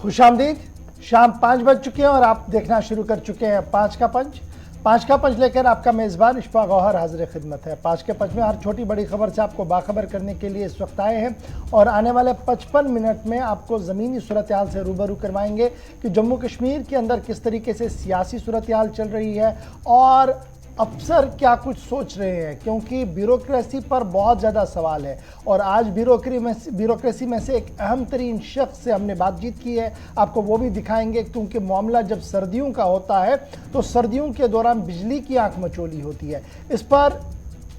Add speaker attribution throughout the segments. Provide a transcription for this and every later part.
Speaker 1: खुशामदीद। शाम 5 बज चुके हैं और आप देखना शुरू कर चुके हैं पाँच का पंच लेकर आपका मेज़बान इशफाक गौहर हाजिर खिदमत है। पाँच के पंच में हर छोटी बड़ी खबर से आपको बाखबर करने के लिए इस वक्त आए हैं और आने वाले 55 मिनट में आपको ज़मीनी सूरत हाल से रूबरू करवाएंगे कि जम्मू कश्मीर के अंदर किस तरीके से सियासी सूरत हाल चल रही है और अफसर क्या कुछ सोच रहे हैं, क्योंकि ब्यूरोक्रेसी पर बहुत ज़्यादा सवाल है। और आज ब्यूरोक्रेसी में से एक अहम तरीन शख्स से हमने बातचीत की है, आपको वो भी दिखाएंगे, क्योंकि मामला जब सर्दियों का होता है तो सर्दियों के दौरान बिजली की आंख मचोली होती है। इस पर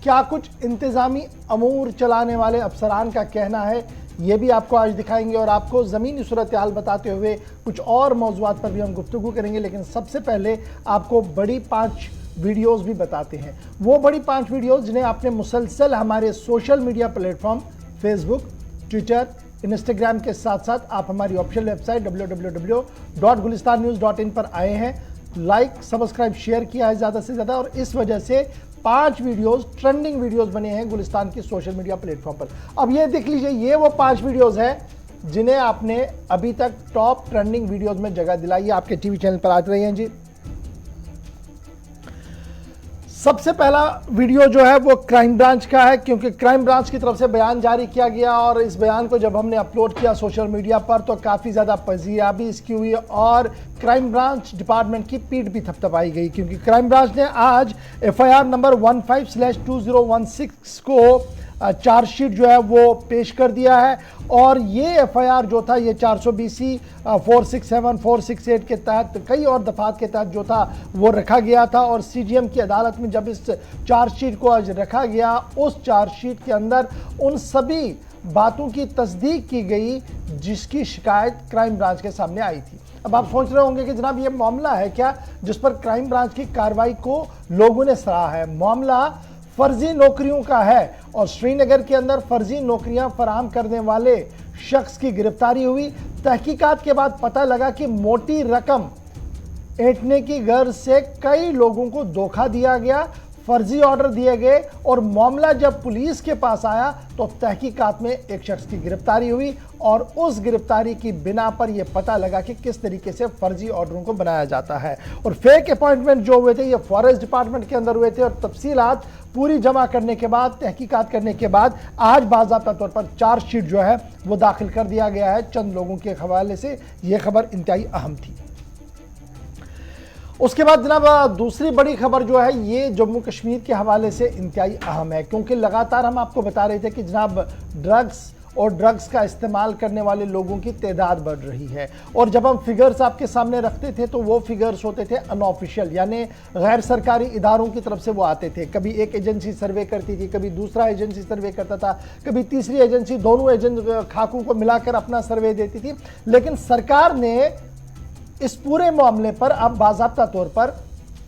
Speaker 1: क्या कुछ इंतज़ामी अमूर चलाने वाले अफसरान का कहना है, ये भी आपको आज दिखाएंगे और आपको ज़मीनी सूरत हाल बताते हुए कुछ और मौज़ूआत पर भी हम गुफ्तगू करेंगे। लेकिन सबसे पहले आपको बड़ी 5 वीडियोस भी बताते हैं, वो बड़ी 5 वीडियोस जिन्हें आपने मुसलसल हमारे social media platform Facebook, Twitter, Instagram के साथ साथ आप हमारी ऑफिशियल वेबसाइट www.gulistannews.in पर आए हैं, लाइक सब्सक्राइब शेयर किया है ज़्यादा से ज़्यादा, और इस वजह से 5 वीडियोस ट्रेंडिंग वीडियोस बने हैं गुलिस्तान की सोशल मीडिया प्लेटफॉर्म पर। अब ये देख लीजिए, ये वो 5 वीडियोस हैं जिन्हें आपने अभी तक टॉप ट्रेंडिंग वीडियोस में जगह दिलाई है। आपके टीवी चैनल पर आ रहे हैं जी। सबसे पहला वीडियो जो है वो क्राइम ब्रांच का है, क्योंकि क्राइम ब्रांच की तरफ से बयान जारी किया गया और इस बयान को जब हमने अपलोड किया सोशल मीडिया पर तो काफ़ी ज़्यादा पजीराबी इसकी हुई और क्राइम ब्रांच डिपार्टमेंट की पीठ भी थपथपाई गई, क्योंकि क्राइम ब्रांच ने आज FIR नंबर 15/2016 को चार्जशीट जो है वो पेश कर दिया है। और ये FIR जो था ये 420C 467 468 के तहत कई और दफात के तहत जो था वो रखा गया था। और CGM की अदालत में जब इस चार्जशीट को आज रखा गया, उस चार्जशीट के अंदर उन सभी बातों की तस्दीक की गई जिसकी शिकायत क्राइम ब्रांच के सामने आई थी। अब आप सोच रहे होंगे कि जनाब ये मामला है क्या जिस पर क्राइम ब्रांच की कार्रवाई को लोगों ने सराहा है। मामला फर्जी नौकरियों का है और श्रीनगर के अंदर फर्जी नौकरियां फराहम करने वाले शख्स की गिरफ्तारी हुई। तहकीकात के बाद पता लगा कि मोटी रकम ऐंठने की गर्ज से कई लोगों को धोखा दिया गया, फर्जी ऑर्डर दिए गए और मामला जब पुलिस के पास आया तो तहकीकात में एक शख्स की गिरफ्तारी हुई और उस गिरफ्तारी की बिना पर यह पता लगा कि किस तरीके से फर्जी ऑर्डरों को बनाया जाता है। और फेक अपॉइंटमेंट जो हुए थे ये फॉरेस्ट डिपार्टमेंट के अंदर हुए थे और तफसीलात पूरी जमा करने के बाद, तहकीकात करने के बाद आज बाज़ाब्ता तौर पर चार्जशीट जो है वो दाखिल कर दिया गया है। चंद लोगों के हवाले से यह खबर इंतहाई अहम थी। उसके बाद जनाब दूसरी बड़ी खबर जो है ये जम्मू कश्मीर के हवाले से इंतहाई अहम है, क्योंकि लगातार हम आपको बता रहे थे कि जनाब ड्रग्स का इस्तेमाल करने वाले लोगों की तादाद बढ़ रही है। और जब हम फिगर्स आपके सामने रखते थे तो वो फिगर्स होते थे अनऑफिशियल, यानी गैर सरकारी इदारों की तरफ से वो आते थे। कभी एक एजेंसी सर्वे करती थी, कभी दूसरा एजेंसी सर्वे करता था, कभी तीसरी एजेंसी, दोनों खाकों को मिलाकर अपना सर्वे देती थी। लेकिन सरकार ने इस पूरे मामले पर अब बाज़ाब्ता तौर पर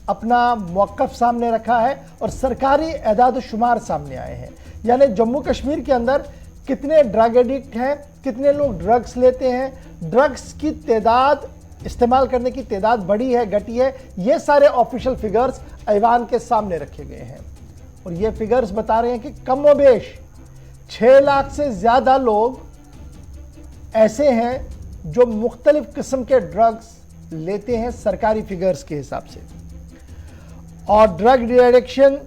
Speaker 1: अपना मौक़िफ़ सामने रखा है और सरकारी एदाद शुमार सामने आए हैं। यानी जम्मू कश्मीर के अंदर कितने ड्रग एडिक्ट हैं, कितने लोग ड्रग्स लेते हैं, ड्रग्स की तादाद, इस्तेमाल करने की तादाद बढ़ी है, घटी है, ये सारे ऑफिशियल फिगर्स ऐवान के सामने रखे गए हैं। और ये फिगर्स बता रहे हैं कि कमोबेश 6 लाख से ज़्यादा लोग ऐसे हैं जो मुख्तलिफ किस्म के ड्रग्स लेते हैं सरकारी फिगर्स के हिसाब से। और ड्रग डिएडिक्शन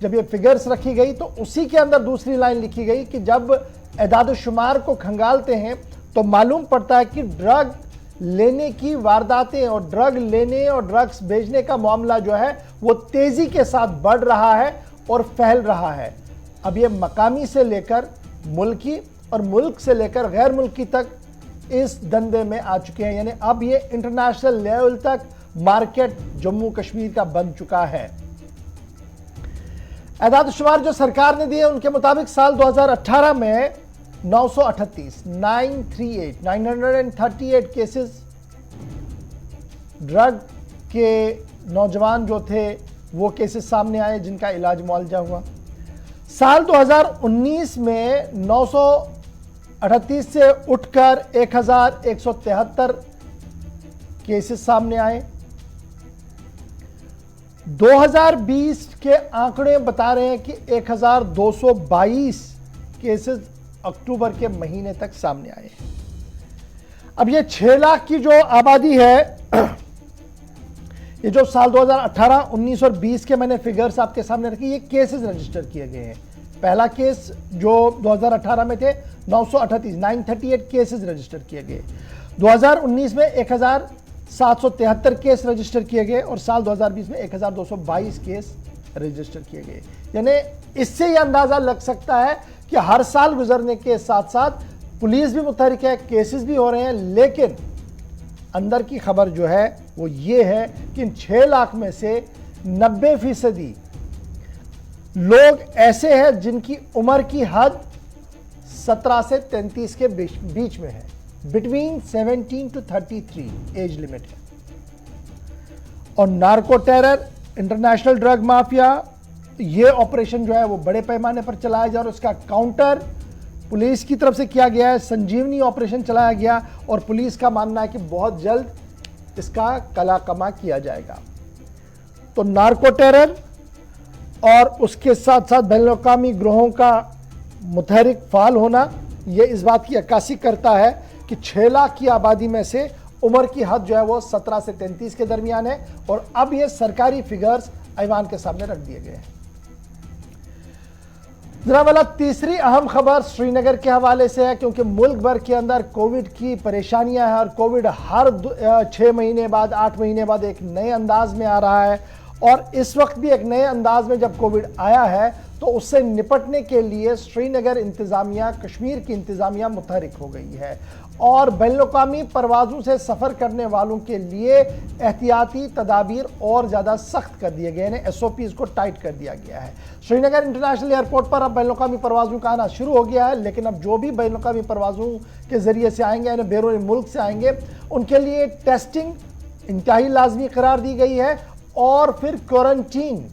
Speaker 1: जब ये फिगर्स रखी गई तो उसी के अंदर दूसरी लाइन लिखी गई कि जब एदाद शुमार को खंगालते हैं तो मालूम पड़ता है कि ड्रग लेने की वारदातें और ड्रग लेने और ड्रग्स बेचने का मामला जो है वो तेजी के साथ बढ़ रहा है और फैल रहा है। अब ये मकामी से लेकर मुल्की और मुल्क से लेकर गैर मुल्की तक इस धंधे में आ चुके हैं, यानी अब ये इंटरनेशनल लेवल तक मार्केट जम्मू कश्मीर का बन चुका है। एदाद शुमार जो सरकार ने दिए उनके मुताबिक साल 2018 में 938 केसेस ड्रग के नौजवान जो थे वो केसेस सामने आए जिनका इलाज मुआवजा हुआ। साल 2019 में 938 से उठकर 1173 केसेस सामने आए। 2020 के आंकड़े बता रहे हैं कि 1222 केसेस अक्टूबर के महीने तक सामने आए। अब ये 6 लाख की जो आबादी है, ये जो साल 2018, 19 और 20 के मैंने फिगर्स आपके सामने रखी, ये केसेस रजिस्टर किए गए हैं। पहला केस जो 2018 में थे 938 केसेस रजिस्टर किए गए। 2019 में 1773 केस रजिस्टर किए गए और साल 2020 में 1222 केस रजिस्टर किए गए। यानी इससे यह अंदाजा लग सकता है कि हर साल गुजरने के साथ साथ पुलिस भी मुतहरिक है, केसेस भी हो रहे हैं, लेकिन अंदर की खबर जो है वो ये है कि इन 6 लाख में से 90% लोग ऐसे हैं जिनकी उम्र की हद 17 से 33 के बीच में है, बिटवीन 17 to 33 एज लिमिट है। और narco terror, international drug mafia, ये ऑपरेशन जो है वो बड़े पैमाने पर चलाया जा रहा है। उसका काउंटर पुलिस की तरफ से किया गया है, संजीवनी ऑपरेशन चलाया गया और पुलिस का मानना है कि बहुत जल्द इसका कलाकमा किया जाएगा। तो नार्को टेरर और उसके साथ साथ बैनुल-अक़वामी ग्रोहों का मुतहरिक फाल होना, यह इस बात की अक्कासी करता है कि 6 लाख की आबादी में से उम्र की हद जो है वो 17 से 33 के दरमियान है। और अब ये सरकारी फिगर्स ऐवान के सामने रख दिए गए हैं। जनाब वाला, तीसरी अहम खबर श्रीनगर के हवाले से है, क्योंकि मुल्क भर के अंदर कोविड की परेशानियां हैं और कोविड हर 6 महीने बाद, 8 महीने बाद एक नए अंदाज में आ रहा है। और इस वक्त भी एक नए अंदाज में जब कोविड आया है तो उससे निपटने के लिए श्रीनगर इंतजामिया, कश्मीर की इंतजामिया मुतहरिक हो गई है और बैनुल-अक़वामी परवाज़ों से सफ़र करने वालों के लिए एहतियाती तदाबीर और ज़्यादा सख्त कर दिए गए हैं। SOPs को टाइट कर दिया गया है। श्रीनगर इंटरनेशनल एयरपोर्ट पर अब बैनुल-अक़वामी परवाज़ों का आना शुरू हो गया है, लेकिन अब जो भी बैनुल-अक़वामी परवाज़ों के ज़रिए से आएंगे, यानी बैरून मुल्क से आएंगे, उनके लिए टेस्टिंग इंतहाई लाजमी करार दी गई है और फिर क्वारंटीन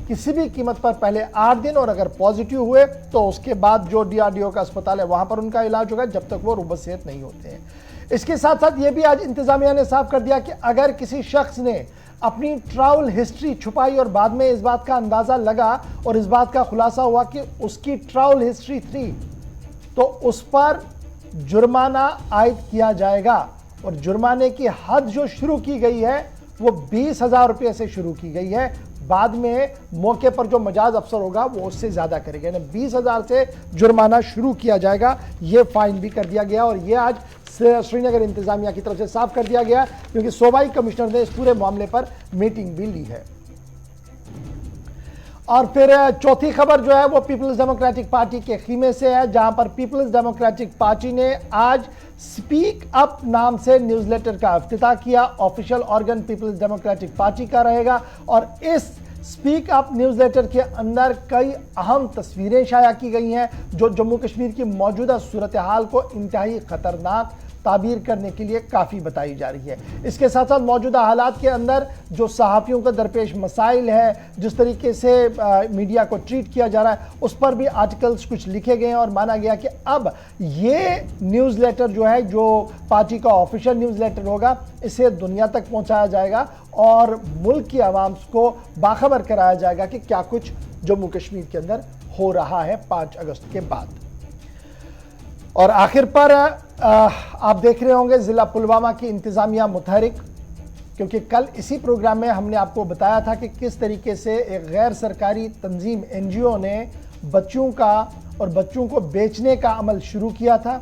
Speaker 1: किसी भी कीमत पर पहले 8 दिन, और अगर पॉजिटिव हुए तो उसके बाद जो DRDO का अस्पताल है वहां पर उनका इलाज होगा जब तक वो रुबत सेहत नहीं होते हैं। इसके साथ साथ ये भी आज इंतजामिया ने साफ कर दिया कि अगर किसी शख्स ने अपनी ट्रैवल हिस्ट्री छुपाई और बाद में इस बात का अंदाजा लगा और इस बात का खुलासा हुआ कि उसकी ट्रैवल हिस्ट्री थी, तो उस पर जुर्माना आयद किया जाएगा। और जुर्माने की हद जो शुरू की गई है वो 20,000 रुपये से शुरू की गई है। बाद में मौके पर जो मजाज अफसर होगा वो उससे ज्यादा करेगा, यानी 20,000 से जुर्माना शुरू किया जाएगा। ये फाइन भी कर दिया गया और ये आज श्रीनगर इंतजामिया की तरफ से साफ कर दिया गया, क्योंकि सूबाई कमिश्नर ने इस पूरे मामले पर मीटिंग भी ली है। और फिर चौथी खबर जो है वो पीपल्स डेमोक्रेटिक पार्टी के खीमे से है, जहां पर पीपल्स डेमोक्रेटिक पार्टी ने आज स्पीक अप नाम से न्यूज़लेटर का इफ्तिताह किया। ऑफिशियल ऑर्गन पीपल्स डेमोक्रेटिक पार्टी का रहेगा और इस स्पीक अप न्यूज़लेटर के अंदर कई अहम तस्वीरें शाया की गई हैं जो जम्मू कश्मीर की मौजूदा सूरत हाल को इंतहाई खतरनाक ताबीर करने के लिए काफ़ी बताई जा रही है। इसके साथ साथ मौजूदा हालात के अंदर जो सहाफ़ियों का दरपेश मसाइल है, जिस तरीके से मीडिया को ट्रीट किया जा रहा है, उस पर भी आर्टिकल्स कुछ लिखे गए हैं और माना गया कि अब ये न्यूज़लेटर जो है, जो पार्टी का ऑफिशियल न्यूज़लेटर होगा, इसे दुनिया तक पहुंचाया जाएगा और मुल्क की आवाम को बाखबर कराया जाएगा कि क्या कुछ जम्मू कश्मीर के अंदर हो रहा है 5 अगस्त के बाद। और आखिर पर आप देख रहे होंगे ज़िला पुलवामा की इंतज़ामिया मुतहरिक, क्योंकि कल इसी प्रोग्राम में हमने आपको बताया था कि किस तरीके से एक गैर सरकारी तंजीम NGO ने बच्चों का और बच्चों को बेचने का अमल शुरू किया था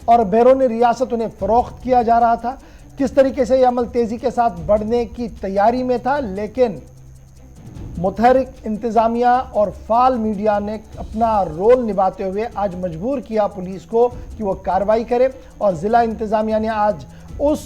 Speaker 1: और बैरून रियासत उन्हें फ़रोख्त किया जा रहा था। किस तरीके से यह अमल तेज़ी के साथ बढ़ने की तैयारी में था, लेकिन मुतहरिक इंतज़ामिया और फाल मीडिया ने अपना रोल निभाते हुए आज मजबूर किया पुलिस को कि वो कार्रवाई करे और ज़िला इंतज़ामिया ने आज उस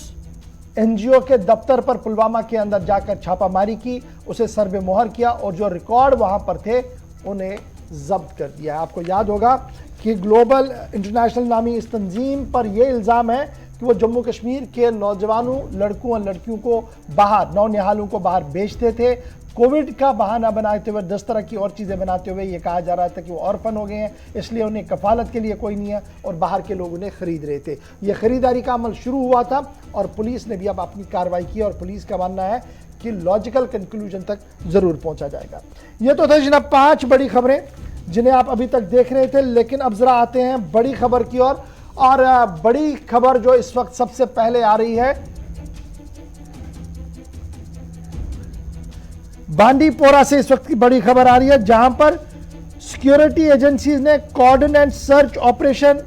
Speaker 1: NGO के दफ्तर पर पुलवामा के अंदर जाकर छापामारी की, उसे सर्वे मोहर किया और जो रिकॉर्ड वहाँ पर थे उन्हें जब्त कर दिया। आपको याद होगा कि ग्लोबल इंटरनेशनल नामी इस तंजीम पर यह इल्ज़ाम है कि वो जम्मू कश्मीर के नौजवानों, लड़कों और लड़कियों को बाहर, नौनिहालों को बाहर बेचते थे। कोविड का बहाना बनाते हुए, 10 तरह की और चीज़ें बनाते हुए ये कहा जा रहा था कि वो ऑर्फन हो गए हैं, इसलिए उन्हें कफालत के लिए कोई नहीं है और बाहर के लोग उन्हें ख़रीद रहे थे। ये ख़रीदारी का अमल शुरू हुआ था और पुलिस ने भी अब अपनी कार्रवाई की और पुलिस का मानना है कि लॉजिकल कंक्लूजन तक ज़रूर पहुँचा जाएगा। ये तो थे जनाब 5 बड़ी खबरें जिन्हें आप अभी तक देख रहे थे, लेकिन अब ज़रा आते हैं बड़ी खबर की ओर और बड़ी खबर जो इस वक्त सबसे पहले आ रही है, बांडीपोरा से इस वक्त की बड़ी खबर आ रही है, जहां पर सिक्योरिटी एजेंसीज ने कॉर्डन एंड सर्च ऑपरेशन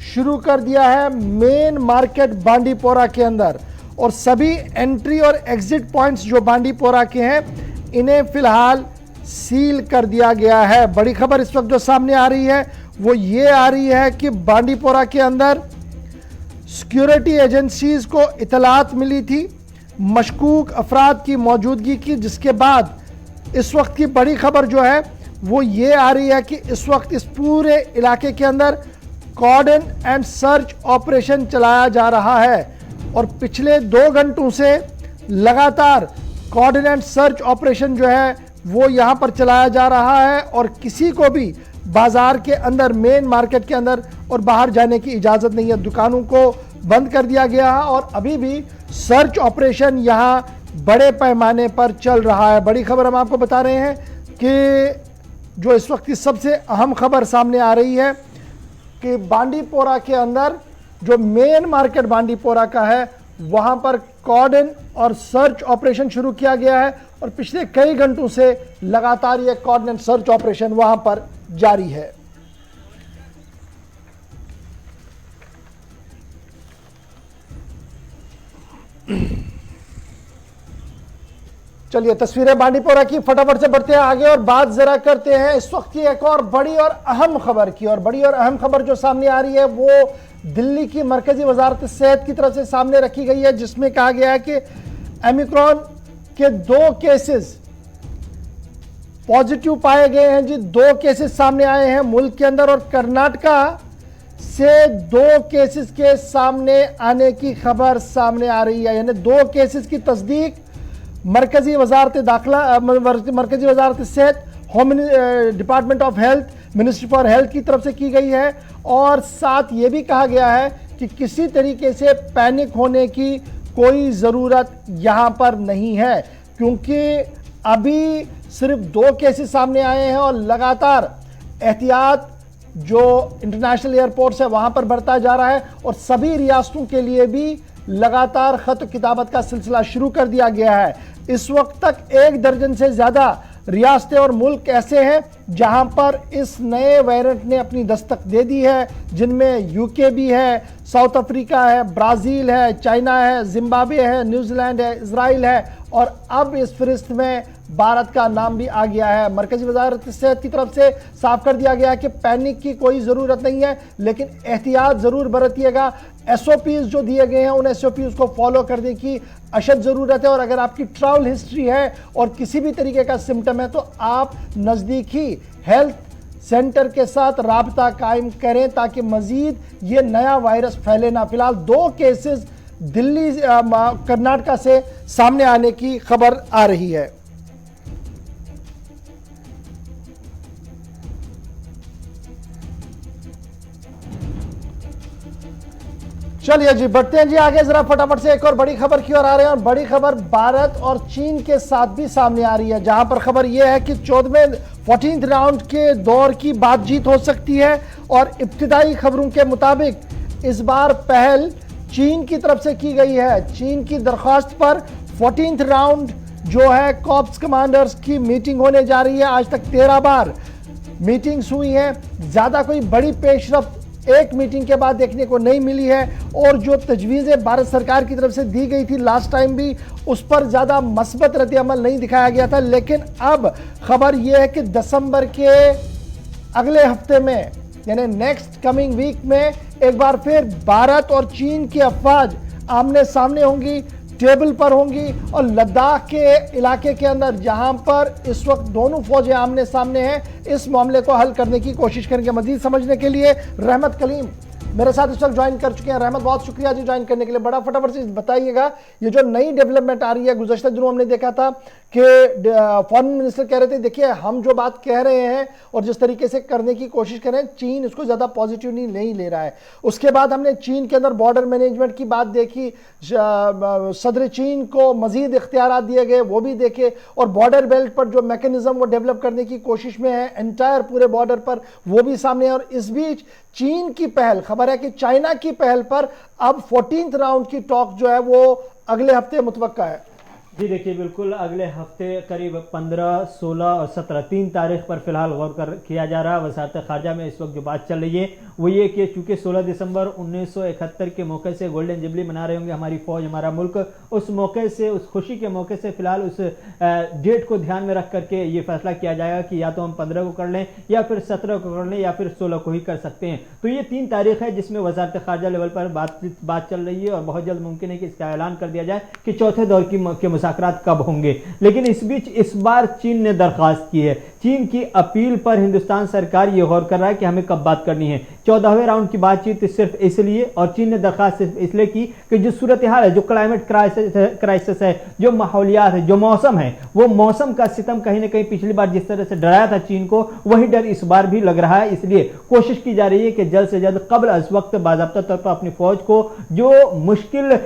Speaker 1: शुरू कर दिया है मेन मार्केट बांडीपोरा के अंदर। और सभी एंट्री और एग्जिट पॉइंट्स जो बांडीपोरा के हैं, इन्हें फिलहाल सील कर दिया गया है। बड़ी खबर इस वक्त जो सामने आ रही है वो ये आ रही है कि बांडीपोरा के अंदर सिक्योरिटी एजेंसीज को इतलात मिली थी मशकूक अफराद की मौजूदगी की, जिसके बाद इस वक्त की बड़ी खबर जो है वो ये आ रही है कि इस वक्त इस पूरे इलाके के अंदर कॉर्डन एंड सर्च ऑपरेशन चलाया जा रहा है। और पिछले 2 घंटों से लगातार कॉर्डन एंड सर्च ऑपरेशन जो है वो यहां पर चलाया जा रहा है और किसी को भी बाजार के अंदर, मेन मार्केट के अंदर और बाहर जाने की इजाजत नहीं है। दुकानों को बंद कर दिया गया है और अभी भी सर्च ऑपरेशन यहां बड़े पैमाने पर चल रहा है। बड़ी खबर हम आपको बता रहे हैं कि जो इस वक्त की सबसे अहम खबर सामने आ रही है कि बांडीपोरा के अंदर जो मेन मार्केट बांडीपोरा का है वहां पर कॉर्डन और सर्च ऑपरेशन शुरू किया गया है और पिछले कई घंटों से लगातार यह कॉर्डन एंड सर्च ऑपरेशन वहां पर जारी है। चलिए तस्वीरें बांडीपोरा की फटाफट से बढ़ते हैं आगे और बात जरा करते हैं इस वक्त की एक और बड़ी और अहम खबर की। और बड़ी और अहम खबर जो सामने आ रही है वो दिल्ली की मरकजी वजारत सेहत की तरफ से सामने रखी गई है, जिसमें कहा गया है कि ओमिक्रॉन के 2 केसेस पॉजिटिव पाए गए हैं। जी 2 केसेस सामने आए हैं मुल्क के अंदर और कर्नाटका से 2 केसेस के सामने आने की खबर सामने आ रही है। यानी 2 केसेस की तस्दीक मरकजी वजारत दाखिला, मरकजी वजारत सेहत, home department of health, ministry for health की तरफ से की गई है। और साथ ये भी कहा गया है कि किसी तरीके से पैनिक होने की कोई ज़रूरत यहाँ पर नहीं है, क्योंकि अभी सिर्फ 2 केसेस सामने आए हैं और लगातार एहतियात जो इंटरनेशनल एयरपोर्ट्स है वहाँ पर बढ़ता जा रहा है और सभी रियासतों के लिए भी लगातार खत किताबत का सिलसिला शुरू कर दिया गया है। इस वक्त तक 1 दर्जन से ज़्यादा रियासतें और मुल्क ऐसे हैं जहां पर इस नए वेरिएंट ने अपनी दस्तक दे दी है, जिनमें यूके भी है, साउथ अफ्रीका है, ब्राज़ील है, चाइना है, जिम्बाब्वे है, न्यूजीलैंड है, इजराइल है और अब इस फहरिस्त में भारत का नाम भी आ गया है। मरकजी वजारत सेहत की तरफ से साफ कर दिया गया है कि पैनिक की कोई ज़रूरत नहीं है, लेकिन एहतियात ज़रूर बरतिएगा। SOPs जो दिए गए हैं उन SOPs को फॉलो करने की अशद ज़रूरत है और अगर आपकी ट्रैवल हिस्ट्री है और किसी भी तरीके का सिम्टम है तो आप नज़दीकी हेल्थ सेंटर के साथ राबता कायम करें ताकि मज़ीद ये नया वायरस फैले ना। फिलहाल 2 केसेस दिल्ली कर्नाटका से सामने आने की खबर आ रही है। चलिए जी बढ़ते हैं जी आगे, जरा फटाफट से एक और बड़ी खबर की ओर आ रहे हैं और बड़ी खबर भारत और चीन के साथ भी सामने आ रही है, जहां पर खबर यह है कि 14वें राउंड के दौर की बातचीत हो सकती है और इब्तिदाई खबरों के मुताबिक इस बार पहल चीन की तरफ से की गई है। चीन की दरख्वास्त पर 14th राउंड जो है कॉर्प्स कमांडर्स की मीटिंग होने जा रही है। आज तक 13 बार मीटिंग्स हुई हैं, ज़्यादा कोई बड़ी पेशरफ्त एक मीटिंग के बाद देखने को नहीं मिली है और जो तजवीज़ें भारत सरकार की तरफ से दी गई थी लास्ट टाइम भी, उस पर ज़्यादा मस्बत रद्द-ए-अमल नहीं दिखाया गया था। लेकिन अब खबर यह है कि दिसंबर के अगले हफ्ते में यानी नेक्स्ट कमिंग वीक में एक बार फिर भारत और चीन की अफवाज आमने सामने होंगी, टेबल पर होंगी और लद्दाख के इलाके के अंदर जहां पर इस वक्त दोनों फौजें आमने सामने हैं, इस मामले को हल करने की कोशिश करेंगे। मजीद समझने के लिए रहमत कलीम मेरे साथ इस वक्त ज्वाइन कर चुके हैं। रहमत, बहुत शुक्रिया जी ज्वाइन करने के लिए। बड़ा फटाफट से बताइएगा, ये जो नई डेवलपमेंट आ रही है, गुज़श्ता दिनों हमने देखा था कि फॉरेन मिनिस्टर कह रहे थे देखिए हम जो बात कह रहे हैं और जिस तरीके से करने की कोशिश कर रहे हैं चीन इसको ज़्यादा पॉजिटिव नहीं ले रहा है। उसके बाद हमने चीन के अंदर बॉर्डर मैनेजमेंट की बात देखी, सदर चीन को मजीद इख्तियारात दिए गए वो भी देखे और बॉर्डर बेल्ट पर जो मैकेनिज्म वो डेवलप करने की कोशिश में है एंटायर पूरे बॉर्डर पर, वो भी सामने है। और इस बीच चीन की पहल, खबर खबर है कि चाइना की पहल पर अब 14th राउंड की टॉक जो है वो अगले हफ्ते मुतवक्का है।
Speaker 2: जी देखिए, बिल्कुल अगले हफ्ते करीब 15, 16 और 17 3 तारीख पर फिलहाल गौर किया जा रहा है। वज़ारत ख़ारजा में इस वक्त जो बात चल रही है वो ये कि चूंकि 16 दिसंबर 1971 के मौके से गोल्डन जुबली मना रहे होंगे हमारी फौज, हमारा मुल्क, उस मौके से, उस खुशी के मौके से फिलहाल उस डेट को ध्यान में रख करके ये फैसला किया जाएगा कि या तो हम 15 को कर लें या फिर 17 को कर लें या फिर 16 को ही कर सकते हैं। तो ये 3 तारीख है जिसमें वज़ारत ख़ारजा लेवल पर बात चल रही है और बहुत जल्द मुमकिन है कि इसका ऐलान कर दिया जाए कि चौथे दौर के मुज़ाकरात कब होंगे। लेकिन इस बीच इस बार चीन ने दरखास्त की है। चीन की अपील पर हिंदुस्तान सरकार ये गौर कर रहा है कि हमें कब बात करनी है। 14वें राउंड की बातचीत सिर्फ इसलिए, और चीन ने दरखास्त इसलिए की कि जो सूरत हाल है, जो क्लाइमेट क्राइसिस है, जो माहौलियात है, जो मौसम है, वो मौसम का सितम कहीं ना कहीं पिछली बार जिस तरह से डराया था चीन को, वही डर इस बार भी लग रहा है। इसलिए कोशिश की जा रही है कि जल्द से जल्द कब्ल अज वक्त बाज़ाब्ता तौर पर अपनी फौज को, जो मुश्किल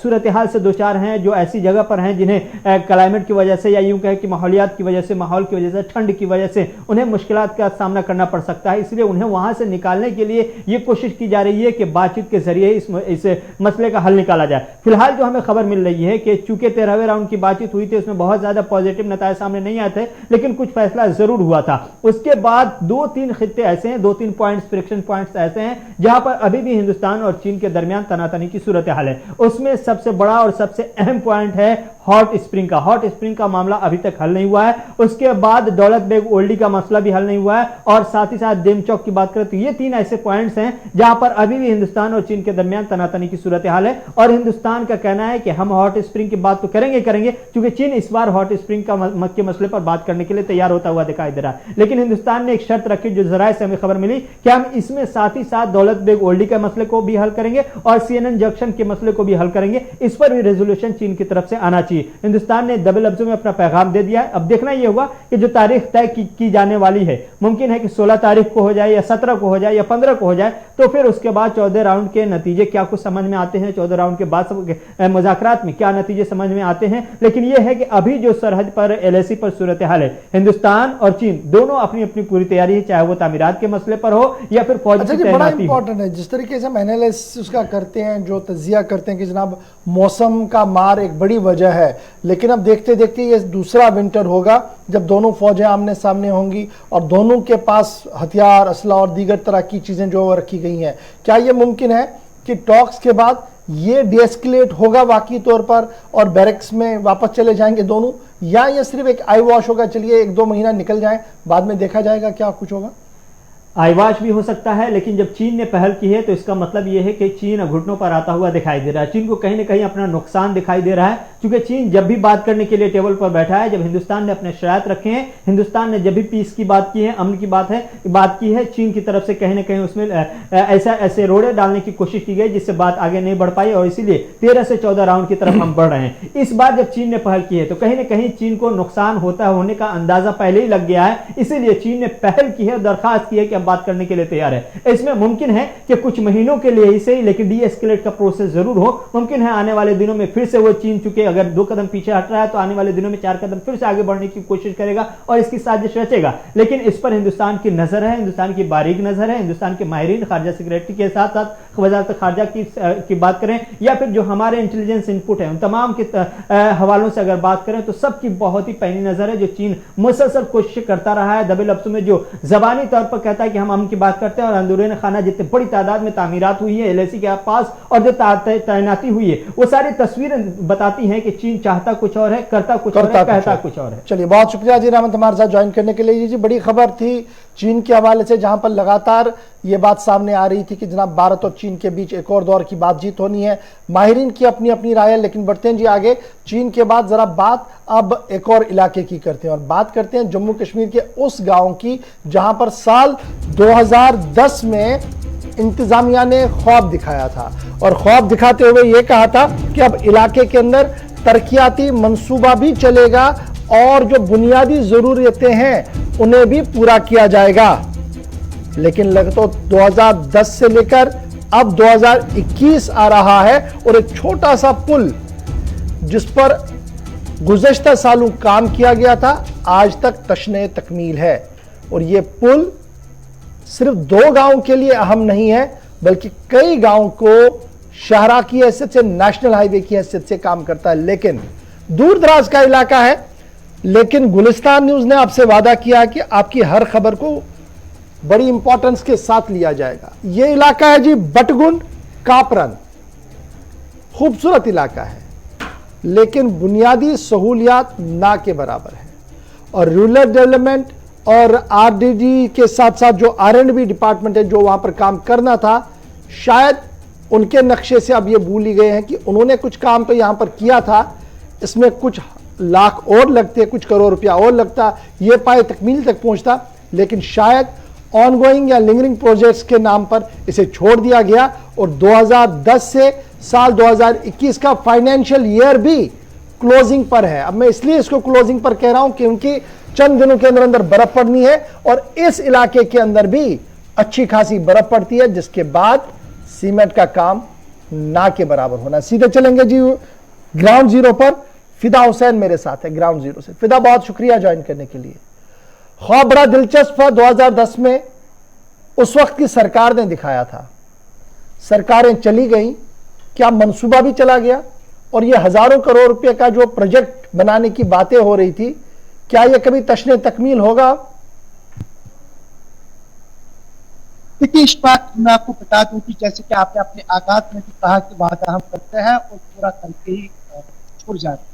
Speaker 2: सूरत हाल से दो चार हैं, जो ऐसी जगह पर हैं जिन्हें क्लाइमेट की वजह से या यूं कहें कि माहौलियात की वजह से, माहौल की वजह से, ठंड की वजह से उन्हें मुश्किलात का सामना करना पड़ सकता है, इसलिए उन्हें वहां से निकालने के लिए यह कोशिश की जा रही है कि बातचीत के जरिए इस मसले का हल निकाला जाए। फिलहाल जो हमें खबर मिल रही है कि चूंकि 13वें राउंड की बातचीत हुई थी, उसमें बहुत ज्यादा पॉजिटिव नतीजे सामने नहीं आए थे, लेकिन कुछ फैसला जरूर हुआ था। उसके बाद 2-3 खित्ते ऐसे हैं, 2-3 पॉइंट्स, फ्रिक्शन पॉइंट्स ऐसे हैं जहां पर अभी भी हिंदुस्तान और चीन के दरमियान तनातनी की सूरत हाल है। उसमें सबसे बड़ा और सबसे अहम पॉइंट है हॉट स्प्रिंग का। हॉट स्प्रिंग का मामला अभी तक हल नहीं हुआ है। उसके बाद दौलत बेग ओल्डी का मसला भी हल नहीं हुआ है, और साथ ही साथ डेमचौक की बात करें तो ये 3 ऐसे पॉइंट्स हैं जहां पर अभी भी हिंदुस्तान और चीन के दरमियान तनातनी की सूरत हाल है। और हिंदुस्तान का कहना है कि हम हॉट स्प्रिंग की बात तो करेंगे, क्योंकि चीन इस बार हॉट स्प्रिंग के मसले पर बात करने के लिए तैयार होता हुआ दिखाई दे रहा है। लेकिन हिंदुस्तान ने एक शर्त रखी, जो जराये से हमें खबर मिली, कि हम इसमें साथ ही साथ दौलत बेग ओल्डी के मसले को भी हल करेंगे और CNN जंक्शन के मसले को भी हल करेंगे। इस पर भी रेजोल्यूशन चीन की तरफ से आना चाहिए। हिंदुस्तान ने दबे लफ्जों में अपना पैगाम दे दिया है। अब देखना यह होगा कि जो तारीख तय की जाने वाली है, मुमकिन है कि 16 तारीख को हो जाए या 17 को हो जाए या 15 को हो जाए, तो फिर उसके बाद 14 राउंड के नतीजे क्या कुछ समझ में आते हैं, 14 राउंड के बाद मुज़ाकरात में क्या नतीजे समझ में आते हैं। लेकिन यह है कि अभी जो सरहद पर LAC पर सूरत हाल है, हिंदुस्तान और चीन दोनों अपनी अपनी पूरी तैयारी है, चाहे वो तामीरात के मसले पर हो या फिर फौज की तैनाती।
Speaker 1: बड़ा इंपॉर्टेंट है जिस तरीके से हम एनालिसिस उसका करते हैं, जो तजिया करते हैं कि जनाब मौसम का मार एक बड़ी वजह है, लेकिन अब देखते देखते ये दूसरा विंटर होगा जब दोनों फौजें आमने सामने होंगी और दोनों के पास हथियार, असला और दीगर तरह की चीजें जो रखी गई हैं। क्या यह मुमकिन है कि टॉक्स के बाद ये डीएस्केलेट होगा वाकई तौर पर और बैरक्स में वापस चले जाएंगे दोनों, या ये सिर्फ एक आई वॉश होगा, चलिए 1-2 महीना निकल जाए, बाद में देखा जाएगा क्या कुछ होगा?
Speaker 2: आईवाश भी हो सकता है, लेकिन जब चीन ने पहल की है तो इसका मतलब यह है कि चीन घुटनों पर आता हुआ दिखाई दे रहा है। चीन को कहीं ना कहीं अपना नुकसान दिखाई दे रहा है, क्योंकि चीन जब भी बात करने के लिए टेबल पर बैठा है, जब हिंदुस्तान ने अपने शरायत रखे हैं, हिंदुस्तान ने जब भी पीस की बात की है, अमन की बात की है, चीन की तरफ से कहीं ना कहीं उसमें ऐसे रोड़े डालने की कोशिश की गई जिससे बात आगे नहीं बढ़ पाई, और इसीलिए 13 से 14 राउंड की तरफ हम बढ़ रहे हैं। इस बार जब चीन ने पहल की है तो कहीं ना कहीं चीन को नुकसान होने का अंदाजा पहले ही लग गया है, इसीलिए चीन ने पहल की है, दरखास्त की है कि अब बात करने के लिए तैयार है। इसमें मुमकिन है कि कुछ महीनों के लिए ही सही, लेकिन डीएस्केलेट का प्रोसेस जरूर हो। मुमकिन है आने वाले दिनों में फिर से वो चीन, चुके अगर 2 कदम पीछे हट रहा है, तो आने वाले दिनों में 4 कदम फिर से आगे बढ़ने की कोशिश करेगा और इसकी साजिश रचेगा। लेकिन इस पर हिंदुस्तान की नजर है, हिंदुस्तान की बारीक नजर है, हिंदुस्तान के माहिरीन खारजा सेक्रेटरी के साथ साथ वजारत खारजा की बात करें या फिर जो हमारे इंटेलिजेंस इनपुट है, उन तमाम के हवालों से अगर बात करें तो सबकी बहुत ही पैनी नजर है। जो चीन मुसलसल कोशिश करता रहा है, दबे लफ्जों में जो जबानी तौर पर कहता है कि हम अमन की बात करते हैं, और अंदरूनी खाना जितनी बड़ी तादाद में तामीरात हुई है LAC के पास और जो तैनाती हुई है, वो सारी तस्वीरें बताती हैं कि चीन चाहता कुछ और है, करता कुछ और है, कहता कुछ और है।
Speaker 1: चलिए, बहुत शुक्रिया जी रहमत हमारे साथ ज्वाइन करने के लिए। जी बड़ी खबर थी चीन के हवाले से, जहां पर लगातार ये बात सामने आ रही थी कि जनाब भारत और चीन के बीच एक और दौर की बातचीत होनी है। माहिरीन की अपनी अपनी राय है, लेकिन बढ़ते हैं जी आगे। चीन के बाद जरा बात अब एक और इलाके की करते हैं, और बात करते हैं जम्मू कश्मीर के उस गांव की जहां पर साल 2010 में इंतजामिया ने ख्वाब दिखाया था, और ख्वाब दिखाते हुए यह कहा था कि अब इलाके के अंदर तरक्याती मंसूबा भी चलेगा और जो बुनियादी जरूरतें हैं उन्हें भी पूरा किया जाएगा। लेकिन लगता 2010 से लेकर अब 2021 आ रहा है, और एक छोटा सा पुल जिस पर गुज़श्ता सालों काम किया गया था आज तक तशने तकमील है। और यह पुल सिर्फ 2 गांव के लिए अहम नहीं है, बल्कि कई गांव को शाहरा की हैसियत से, नेशनल हाईवे की हैसियत से काम करता है। लेकिन दूर दराज का इलाका है, लेकिन गुलिस्तान न्यूज ने आपसे वादा किया कि आपकी हर खबर को बड़ी इंपॉर्टेंस के साथ लिया जाएगा। यह इलाका है जी बटगुन कापरन, खूबसूरत इलाका है, लेकिन बुनियादी सहूलियात ना के बराबर है। और रूरल डेवलपमेंट और आरडीडी के साथ साथ जो आरएंडबी डिपार्टमेंट है जो वहां पर काम करना था, शायद उनके नक्शे से अब ये भूल ही गए हैं कि उन्होंने कुछ काम तो यहां पर किया था, इसमें कुछ लाख और लगते, कुछ करोड़ रुपया और लगता, ये पाए तकमील तक पहुंचता, लेकिन शायद ऑनगोइंग या लिंगरिंग प्रोजेक्ट्स के नाम पर इसे छोड़ दिया गया। और 2010 से साल 2021 का फाइनेंशियल ईयर भी क्लोजिंग पर है। अब मैं इसलिए इसको क्लोजिंग पर कह रहा हूं क्योंकि चंद दिनों के अंदर अंदर बर्फ पड़नी है और इस इलाके के अंदर भी अच्छी खासी बर्फ पड़ती है, जिसके बाद सीमेंट का काम ना के बराबर होना। सीधे चलेंगे जी ग्राउंड जीरो पर। फिदा हुसैन मेरे साथ है ग्राउंड जीरो से। फिदा, बहुत शुक्रिया ज्वाइन करने के लिए। ख्वाब बड़ा दिलचस्प था 2010 में, उस वक्त की सरकार ने दिखाया था। सरकारें चली गई, क्या मंसूबा भी चला गया, और ये हजारों करोड़ रुपए का जो प्रोजेक्ट बनाने की बातें हो रही थी, क्या ये कभी तशने तकमील होगा?
Speaker 3: देखिए, इस बात मैं आपको बता दूं कि जैसे कि आपने अपने आगाज में भी कहा कि वादा हम करते हैं और पूरा करके ही छोड़ जाते हैं,